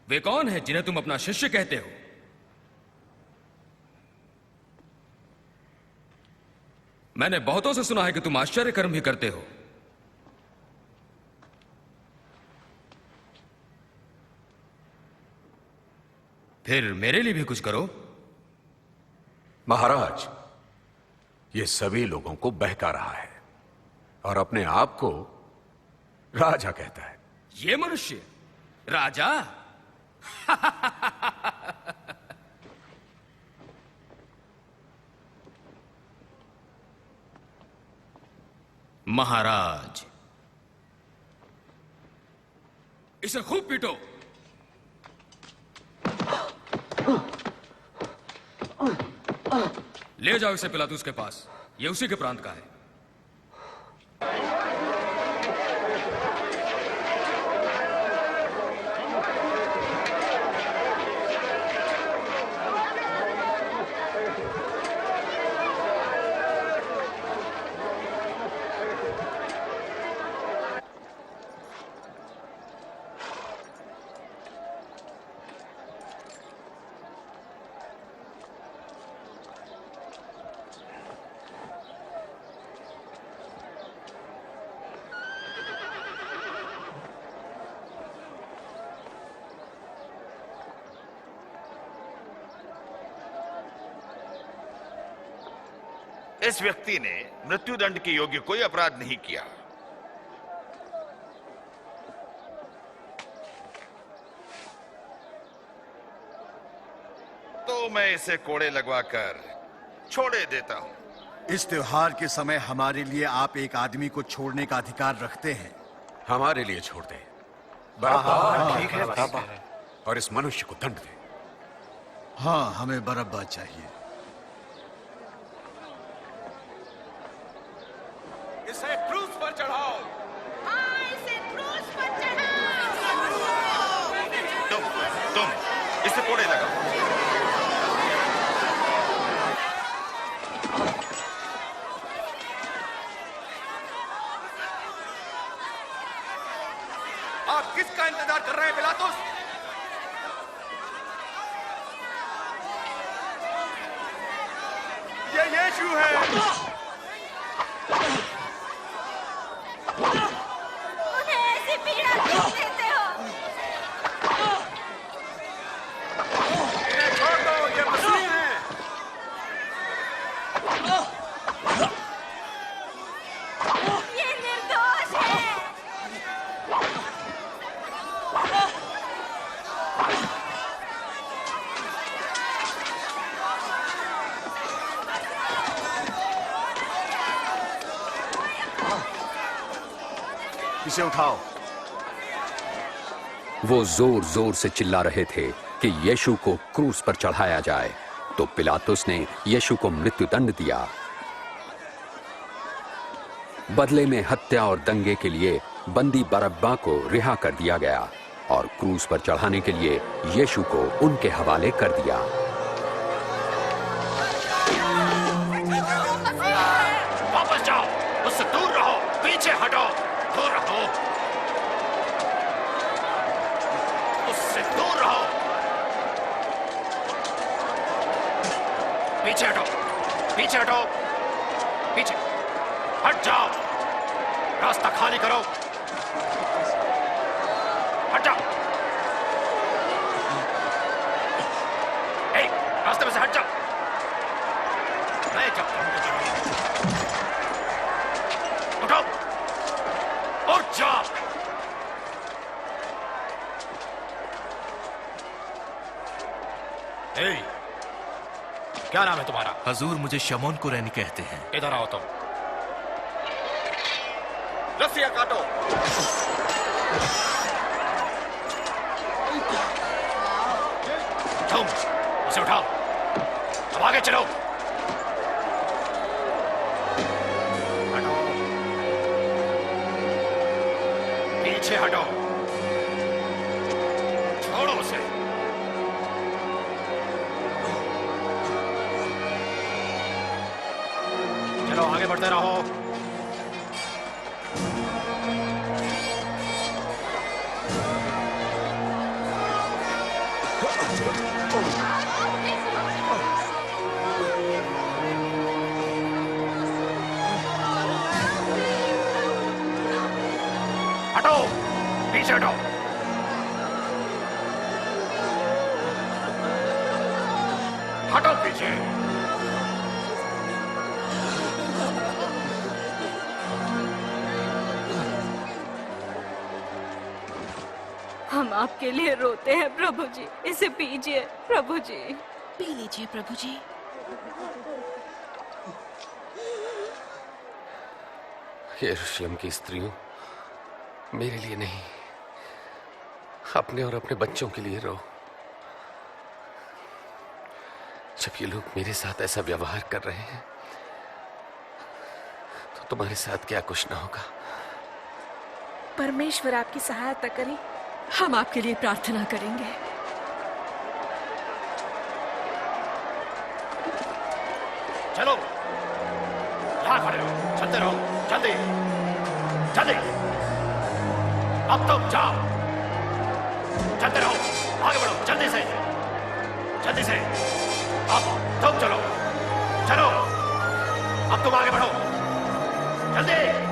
वे कौन है जिन्हें तुम अपना शिष्य कहते हो? मैंने बहुतों से सुना है कि तुम आश्चर्य कर्म भी करते हो। फिर मेरे लिए भी कुछ करो। महाराज, ये सभी लोगों को बहका रहा है और अपने आप को राजा कहता है। ये मनुष्य राजा? महाराज, इसे खूब पीटो। ले जाओ इसे पिलातुस के पास, ये उसी के प्रांत का है। इस व्यक्ति ने मृत्युदंड के योग्य कोई अपराध नहीं किया। तो मैं इसे कोड़े लगवाकर छोड़े देता हूं। इस त्योहार के समय हमारे लिए आप एक आदमी को छोड़ने का अधिकार रखते हैं। हमारे लिए छोड़ दे। ठीक है, बराबर। और इस मनुष्य को दंड दे। हाँ, हमें बरअब्बा चाहिए। इसे क्रूस पर चढ़ाओ। हाँ, इसे क्रूस पर चढ़ाओ। तुम इसे कोड़े लगाओ। आप किसका इंतजार कर रहे हैं पिलातुस? ये यीशु है। उन्हें ऐसी पीड़ा क्यों देते हो? इन्हें छोड़ दो, ये मसीह हैं। ये निर्दोष है। इसे उठाओ। वो जोर जोर से चिल्ला रहे थे कि यीशु को क्रूस पर चढ़ाया जाए, तो पिलातुस ने यीशु को मृत्युदंड दिया। बदले में हत्या और दंगे के लिए बंदी बरअब्बा को रिहा कर दिया गया और क्रूस पर चढ़ाने के लिए यीशु को उनके हवाले कर दिया। वापस जाओ, उससे दूर रहो, पीछे हटो, दूर रहो, उससे दूर रहो, पीछे हटो, पीछे हटो, पीछे हट जाओ, रास्ता खाली करो, हट जाओ, रास्ते में से हट जाओ, नहीं जाओ, उठो, उठ जाओ। क्या नाम है तुम्हारा? हजूर, मुझे शमौन कुरैनी कहते हैं। इधर आओ तुम। रस्सियां काटो। तुम उसे उठाओ, अब आगे चलो। हटो, पीछे हटो, छोड़ो उसे। चलो आगे बढ़ते रहो। हटो, पीछे हटो। हटो पीछे। हम आपके लिए रोते हैं प्रभु जी, इसे पीजिए प्रभु जी। पी लीजिए प्रभु जी। यरूशलेम की स्त्रियों, मेरे लिए नहीं, अपने और अपने बच्चों के लिए रो। जब ये लोग मेरे साथ ऐसा व्यवहार कर रहे हैं, तो तुम्हारे साथ क्या कुछ ना होगा। परमेश्वर आपकी सहायता करे। हम आपके लिए प्रार्थना करेंगे। चलो, यहां खड़े रहो, चलते रहो, जल्दी जल्दी। अब तुम जाओ, चलते रहो, आगे बढ़ो, जल्दी से, जल्दी से। अब तुम चलो, चलो, अब तुम आगे बढ़ो, जल्दी।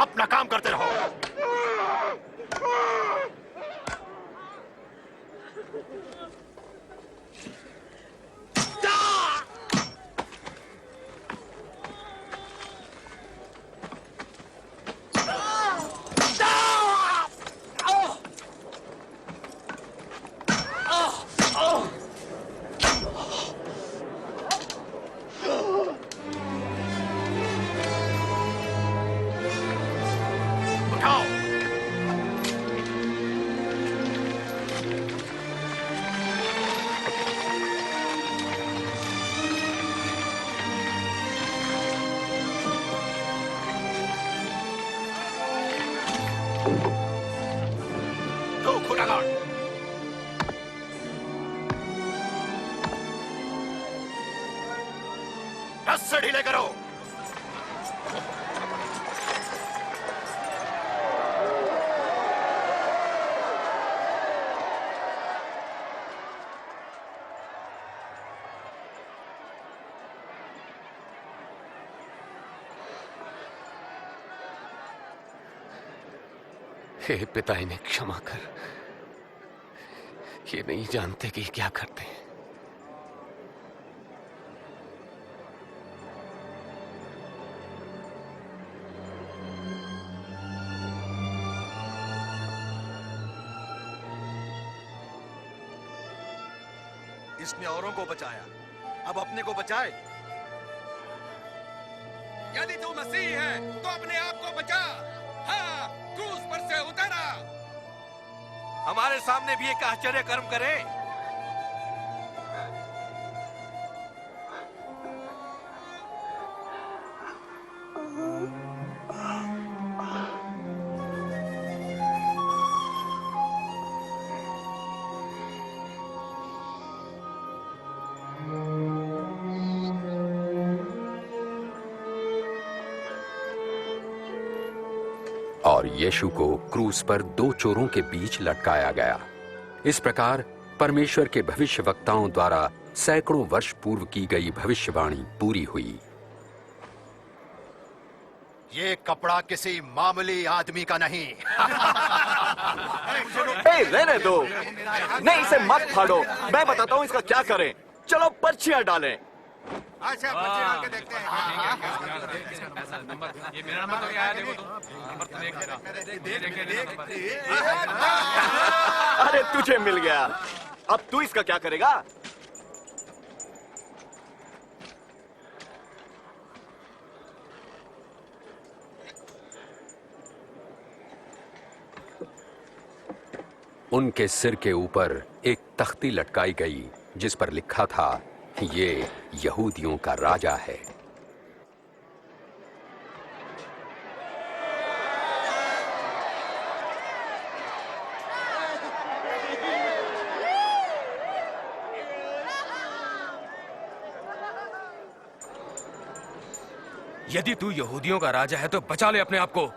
अपना काम करते रहो। उठाओ। दो खुदागण। रस्से ढीले करो। हे पिता, इन्हें क्षमा कर। ये नहीं जानते कि क्या करते हैं। इसने औरों को बचाया, अब अपने को बचाए। यदि तू मसीह है तो अपने आप को बचा। हाँ, क्रूस पर से उतरा। हमारे सामने भी एक आश्चर्य कर्म करे। और यीशु को क्रूस पर दो चोरों के बीच लटकाया गया। इस प्रकार परमेश्वर के भविष्यवक्ताओं द्वारा सैकड़ों वर्ष पूर्व की गई भविष्यवाणी पूरी हुई। ये कपड़ा किसी मामूली आदमी का नहीं। रहने दो, नहीं इसे मत फाड़ो। मैं बताता हूँ इसका क्या करें। चलो पर्चियां डालें। अच्छा, पर्ची डाल के देखते हैं। ये मेरा नंबर तो क्या है? देखो तो नंबर तो अरे तुझे मिल गया। अब तू इसका क्या करेगा? उनके सिर के ऊपर एक तख्ती लटकाई गई जिस पर लिखा था, ये यहूदियों का राजा है। यदि तू यहूदियों का राजा है तो बचा ले अपने आप को।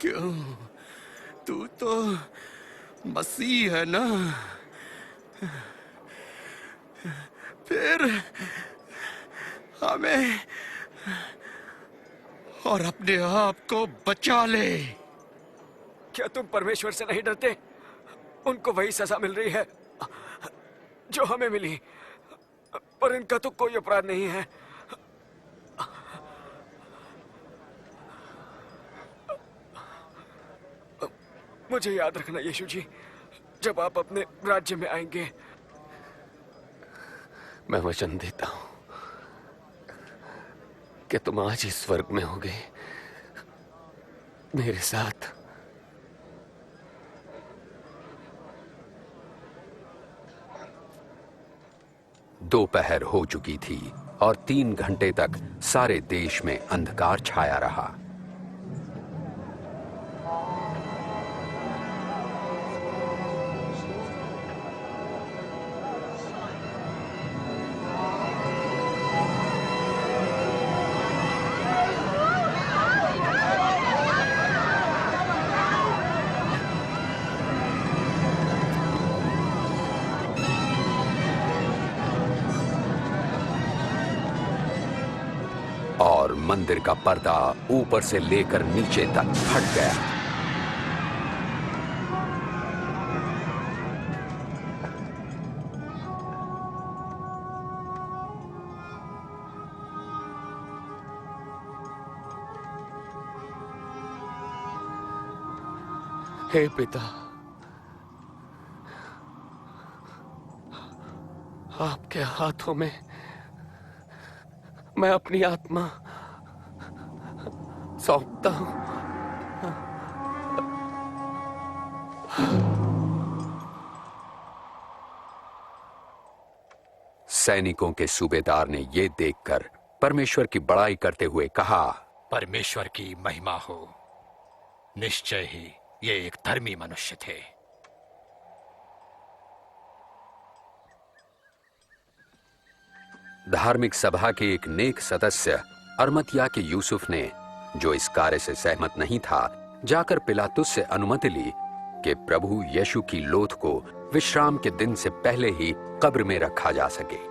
क्यों? तू तो मसीह है ना? फिर हमें और अपने आप को बचा ले। क्या तुम परमेश्वर से नहीं डरते? उनको वही सजा मिल रही है जो हमें मिली, पर इनका तो कोई अपराध नहीं है। मुझे याद रखना यीशु जी, जब आप अपने राज्य में आएंगे। मैं वचन देता हूं कि तुम आज ही स्वर्ग में होगे मेरे साथ। दोपहर हो चुकी थी और 3 घंटे तक सारे देश में अंधकार छाया रहा। मंदिर का पर्दा ऊपर से लेकर नीचे तक फट गया। हे पिता, आपके हाथों में मैं अपनी आत्मा सौंपता हूं। सैनिकों के सूबेदार ने यह देखकर परमेश्वर की बड़ाई करते हुए कहा, परमेश्वर की महिमा हो। निश्चय ही ये एक धर्मी मनुष्य थे। धार्मिक सभा के एक नेक सदस्य अरमतिया के यूसुफ ने, जो इस कार्य से सहमत नहीं था, जाकर पिलातुस से अनुमति ली कि प्रभु यीशु की लोथ को विश्राम के दिन से पहले ही कब्र में रखा जा सके।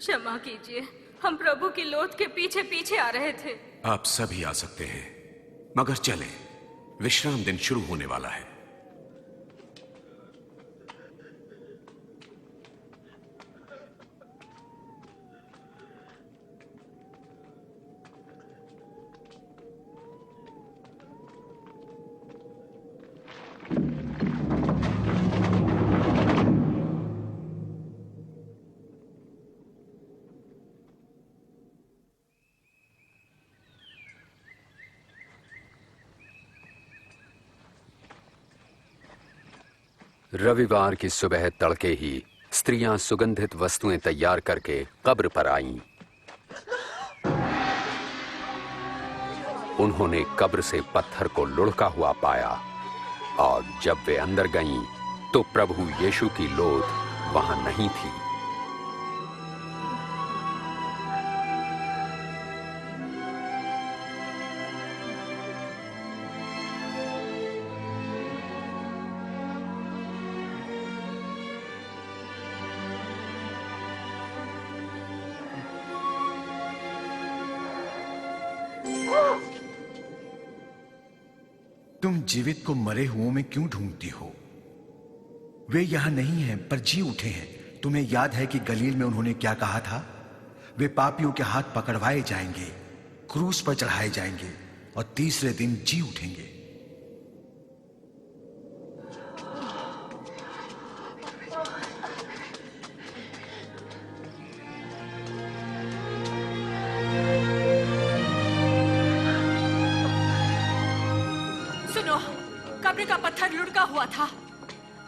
क्षमा कीजिए, हम प्रभु की लोथ के पीछे पीछे आ रहे थे। आप सभी आ सकते हैं, मगर चलें, विश्राम दिन शुरू होने वाला है। रविवार की सुबह तड़के ही स्त्रियां सुगंधित वस्तुएं तैयार करके कब्र पर आईं। उन्होंने कब्र से पत्थर को लुढ़का हुआ पाया और जब वे अंदर गईं, तो प्रभु यीशु की लोथ वहां नहीं थी। तुम जीवित को मरे हुओं में क्यों ढूंढती हो? वे यहां नहीं हैं, पर जी उठे हैं। तुम्हें याद है कि गलील में उन्होंने क्या कहा था? वे पापियों के हाथ पकड़वाए जाएंगे, क्रूस पर चढ़ाए जाएंगे और तीसरे दिन जी उठेंगे। कब्र का पत्थर लुढ़का हुआ था।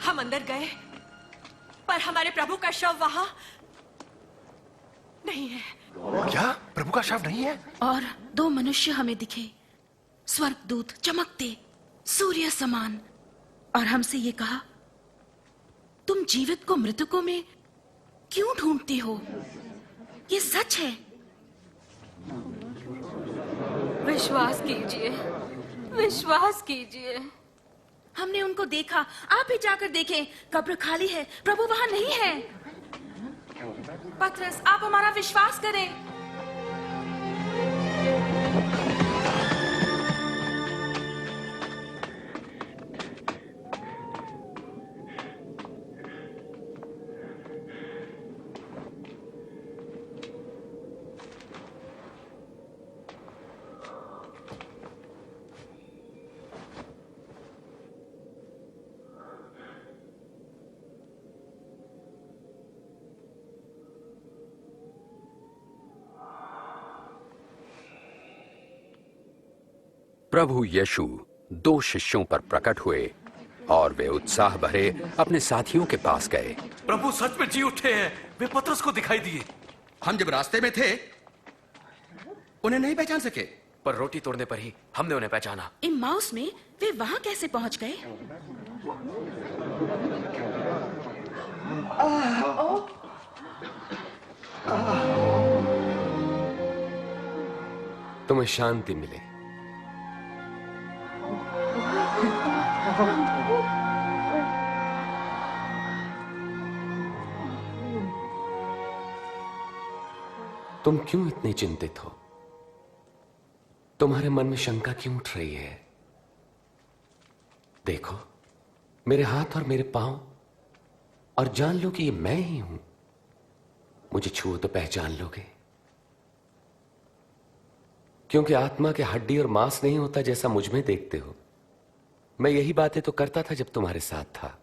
हम अंदर गए, पर हमारे प्रभु का शव वहां नहीं है। क्या प्रभु का शव नहीं है? और दो मनुष्य हमें दिखे, स्वर्गदूत चमकते सूर्य समान, और हमसे ये कहा, तुम जीवित को मृतकों में क्यों ढूंढते हो? ये सच है। विश्वास कीजिए, विश्वास कीजिए। हमने उनको देखा, आप भी जाकर देखें, कब्र खाली है, प्रभु वहां नहीं है। पतरस, आप हमारा विश्वास करें। प्रभु यीशु 2 शिष्यों पर प्रकट हुए और वे उत्साह भरे अपने साथियों के पास गए। प्रभु सच में जी उठे हैं। वे पतरस को दिखाई दिए। हम जब रास्ते में थे उन्हें नहीं पहचान सके, पर रोटी तोड़ने पर ही हमने उन्हें पहचाना। इम्माउस में वे वहां कैसे पहुंच गए? तुम्हें शांति मिले। तुम क्यों इतने चिंतित हो? तुम्हारे मन में शंका क्यों उठ रही है? देखो मेरे हाथ और मेरे पांव और जान लो कि ये मैं ही हूं। मुझे छुओ तो पहचान लोगे, क्योंकि आत्मा के हड्डी और मांस नहीं होता जैसा मुझ में देखते हो। मैं यही बातें तो करता था जब तुम्हारे साथ था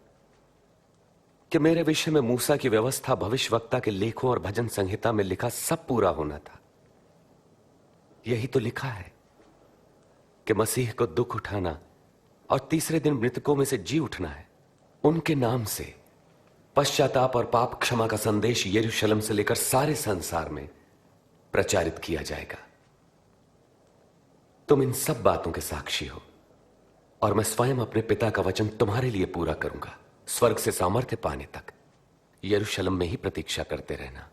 कि मेरे विषय में मूसा की व्यवस्था, भविष्यवक्ता के लेखों और भजन संहिता में लिखा सब पूरा होना था। यही तो लिखा है कि मसीह को दुख उठाना और तीसरे दिन मृतकों में से जी उठना है। उनके नाम से पश्चाताप और पाप क्षमा का संदेश यरूशलेम से लेकर सारे संसार में प्रचारित किया जाएगा। तुम इन सब बातों के साक्षी हो और मैं स्वयं अपने पिता का वचन तुम्हारे लिए पूरा करूंगा। स्वर्ग से सामर्थ्य पाने तक यरूशलेम में ही प्रतीक्षा करते रहना।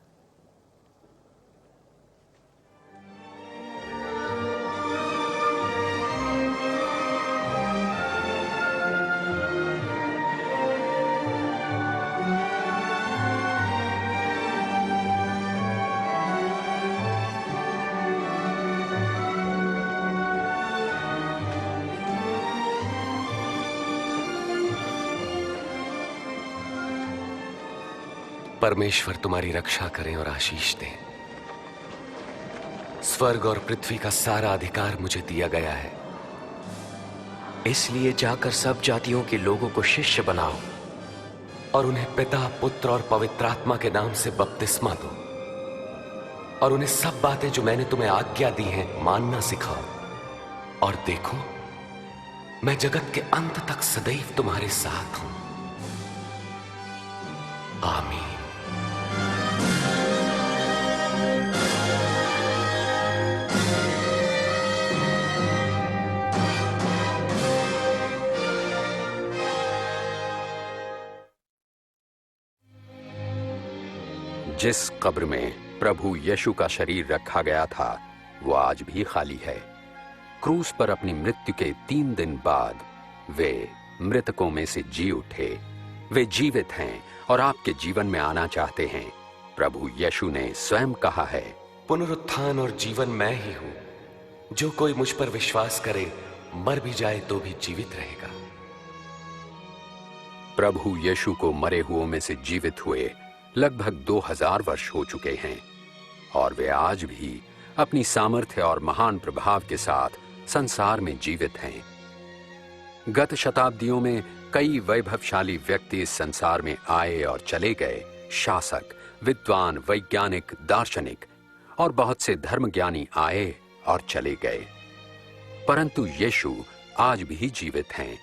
परमेश्वर तुम्हारी रक्षा करें और आशीष दें। स्वर्ग और पृथ्वी का सारा अधिकार मुझे दिया गया है, इसलिए जाकर सब जातियों के लोगों को शिष्य बनाओ और उन्हें पिता, पुत्र और पवित्र आत्मा के नाम से बपतिस्मा दो और उन्हें सब बातें जो मैंने तुम्हें आज्ञा दी हैं मानना सिखाओ। और देखो मैं जगत के अंत तक सदैव तुम्हारे साथ हूं। आमीन। जिस कब्र में प्रभु यीशु का शरीर रखा गया था वो आज भी खाली है। क्रूस पर अपनी मृत्यु के 3 दिन बाद वे मृतकों में से जी उठे। वे जीवित हैं और आपके जीवन में आना चाहते हैं। प्रभु यीशु ने स्वयं कहा है, पुनरुत्थान और जीवन मैं ही हूं। जो कोई मुझ पर विश्वास करे मर भी जाए तो भी जीवित रहेगा। प्रभु यीशु को मरे हुओं में से जीवित हुए लगभग 2000 वर्ष हो चुके हैं और वे आज भी अपनी सामर्थ्य और महान प्रभाव के साथ संसार में जीवित हैं। गत शताब्दियों में कई वैभवशाली व्यक्ति इस संसार में आए और चले गए। शासक, विद्वान, वैज्ञानिक, दार्शनिक और बहुत से धर्मज्ञानी आए और चले गए, परंतु यीशु आज भी जीवित हैं।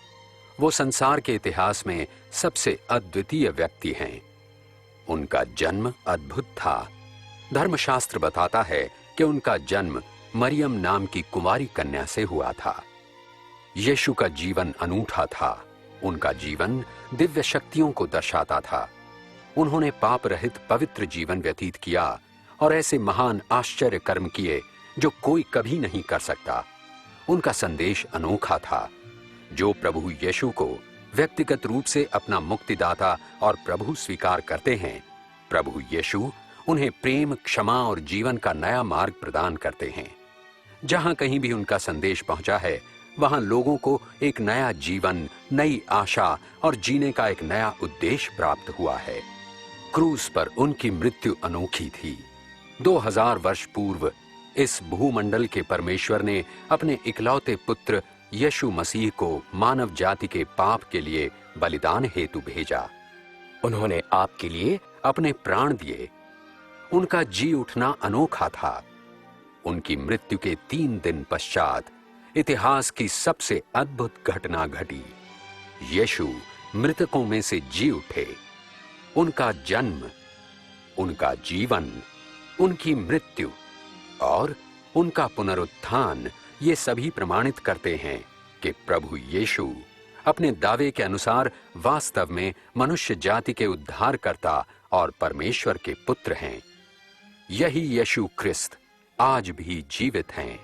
वो संसार के इतिहास में सबसे अद्वितीय व्यक्ति हैं। उनका जन्म अद्भुत था। धर्मशास्त्र बताता है कि उनका जन्म मरियम नाम की कुंवारी कन्या से हुआ था। यीशु का जीवन अनूठा था। उनका जीवन दिव्य शक्तियों को दर्शाता था। उन्होंने पाप रहित पवित्र जीवन व्यतीत किया और ऐसे महान आश्चर्य कर्म किए जो कोई कभी नहीं कर सकता। उनका संदेश अनोखा था। जो प्रभु यीशु को व्यक्तिगत रूप से अपना मुक्तिदाता और प्रभु स्वीकार करते हैं, प्रभु यीशु उन्हें प्रेम, क्षमा और जीवन का नया मार्ग प्रदान करते हैं। जहां कहीं भी उनका संदेश पहुंचा है वहां लोगों को एक नया जीवन, नई आशा और जीने का एक नया उद्देश्य प्राप्त हुआ है। क्रूस पर उनकी मृत्यु अनोखी थी। 2000 वर्ष पूर्व इस भूमंडल के परमेश्वर ने अपने इकलौते पुत्र यीशु मसीह को मानव जाति के पाप के लिए बलिदान हेतु भेजा। उन्होंने आपके लिए अपने प्राण दिए। उनका जी उठना अनोखा था। उनकी मृत्यु के 3 दिन पश्चात इतिहास की सबसे अद्भुत घटना घटी। यीशु मृतकों में से जी उठे। उनका जन्म, उनका जीवन, उनकी मृत्यु और उनका पुनरुत्थान, ये सभी प्रमाणित करते हैं कि प्रभु यीशु अपने दावे के अनुसार वास्तव में मनुष्य जाति के उद्धारकर्ता और परमेश्वर के पुत्र हैं। यही यीशु ख्रिस्त आज भी जीवित हैं।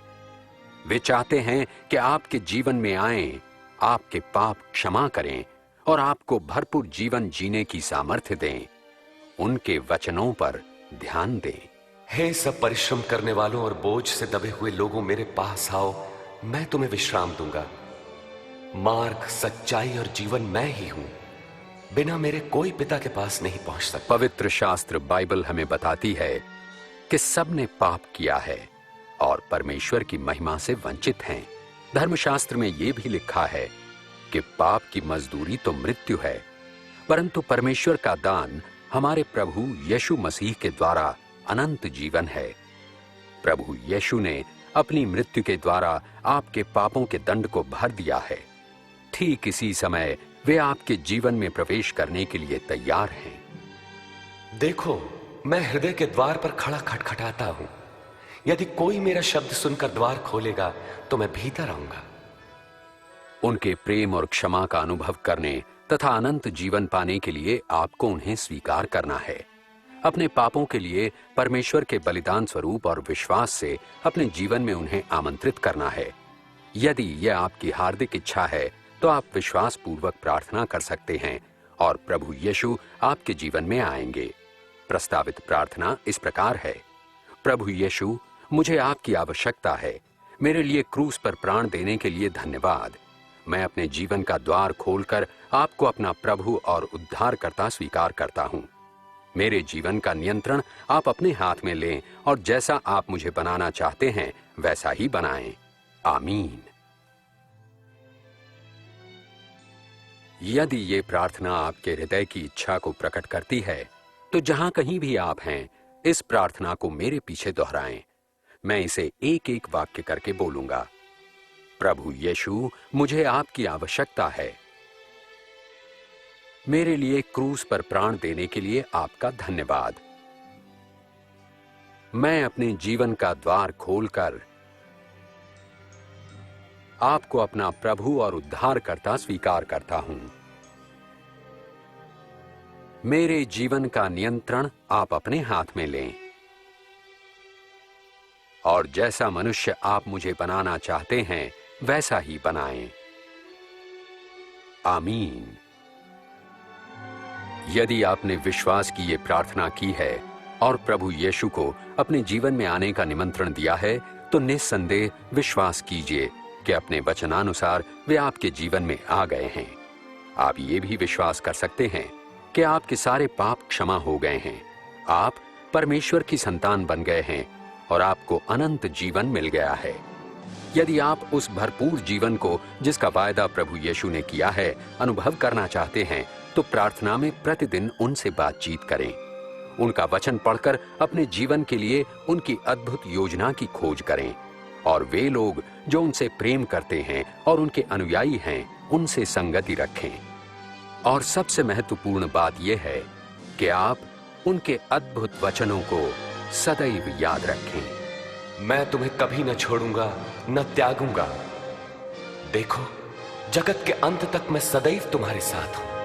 वे चाहते हैं कि आपके जीवन में आएं, आपके पाप क्षमा करें और आपको भरपूर जीवन जीने की सामर्थ्य दें। उनके वचनों पर ध्यान दें। हे सब परिश्रम करने वालों और बोझ से दबे हुए लोगों, मेरे पास आओ, मैं तुम्हें विश्राम दूंगा। मार्ग, सच्चाई और जीवन मैं ही हूं। बिना मेरे कोई पिता के पास नहीं पहुंच सकता। पवित्र शास्त्र बाइबल हमें बताती है कि सब ने पाप किया है और परमेश्वर की महिमा से वंचित हैं। धर्मशास्त्र में यह भी लिखा है कि पाप की मजदूरी तो मृत्यु है, परंतु परमेश्वर का दान हमारे प्रभु यीशु मसीह के द्वारा अनंत जीवन है। प्रभु यीशु ने अपनी मृत्यु के द्वारा आपके पापों के दंड को भर दिया है। ठीक इसी समय वे आपके जीवन में प्रवेश करने के लिए तैयार हैं। देखो, मैं हृदय के द्वार पर खड़ा खटखटाता हूं। यदि कोई मेरा शब्द सुनकर द्वार खोलेगा तो मैं भीतर आऊंगा। उनके प्रेम और क्षमा का अनुभव करने तथा अनंत जीवन पाने के लिए आपको उन्हें स्वीकार करना है। अपने पापों के लिए परमेश्वर के बलिदान स्वरूप और विश्वास से अपने जीवन में उन्हें आमंत्रित करना है। यदि यह आपकी हार्दिक इच्छा है तो आप विश्वास पूर्वक प्रार्थना कर सकते हैं और प्रभु यीशु आपके जीवन में आएंगे। प्रस्तावित प्रार्थना इस प्रकार है: प्रभु यीशु, मुझे आपकी आवश्यकता है। मेरे लिए क्रूस पर प्राण देने के लिए धन्यवाद। मैं अपने जीवन का द्वार खोलकर आपको अपना प्रभु और उद्धारकर्ता स्वीकार करता हूं। मेरे जीवन का नियंत्रण आप अपने हाथ में लें और जैसा आप मुझे बनाना चाहते हैं वैसा ही बनाएं। आमीन। यदि ये प्रार्थना आपके हृदय की इच्छा को प्रकट करती है तो जहां कहीं भी आप हैं, इस प्रार्थना को मेरे पीछे दोहराएं। मैं इसे एक एक वाक्य करके बोलूंगा। प्रभु यीशु, मुझे आपकी आवश्यकता है। मेरे लिए क्रूस पर प्राण देने के लिए आपका धन्यवाद। मैं अपने जीवन का द्वार खोलकर आपको अपना प्रभु और उद्धारकर्ता स्वीकार करता हूं। मेरे जीवन का नियंत्रण आप अपने हाथ में लें और जैसा मनुष्य आप मुझे बनाना चाहते हैं वैसा ही बनाएं। आमीन। यदि आपने विश्वास की ये प्रार्थना की है और प्रभु यीशु को अपने जीवन में आने का निमंत्रण दिया है तो निस्संदेह विश्वास कीजिए कि अपने वचनानुसार वे आपके जीवन में आ गए हैं। आप ये भी विश्वास कर सकते हैं कि आपके सारे पाप क्षमा हो गए हैं। आप परमेश्वर की संतान बन गए हैं और आपको अनंत जीवन मिल गया है। यदि आप उस भरपूर जीवन को जिसका वायदा प्रभु यीशु ने किया है अनुभव करना चाहते हैं तो प्रार्थना में प्रतिदिन उनसे बातचीत करें। उनका वचन पढ़कर अपने जीवन के लिए उनकी अद्भुत योजना की खोज करें और वे लोग जो उनसे प्रेम करते हैं और उनके अनुयायी हैं उनसे संगति रखें। और सबसे महत्वपूर्ण बात यह है कि आप उनके अद्भुत वचनों को सदैव याद रखें। मैं तुम्हें कभी न छोड़ूंगा न त्यागूंगा। देखो, जगत के अंत तक मैं सदैव तुम्हारे साथ हूं।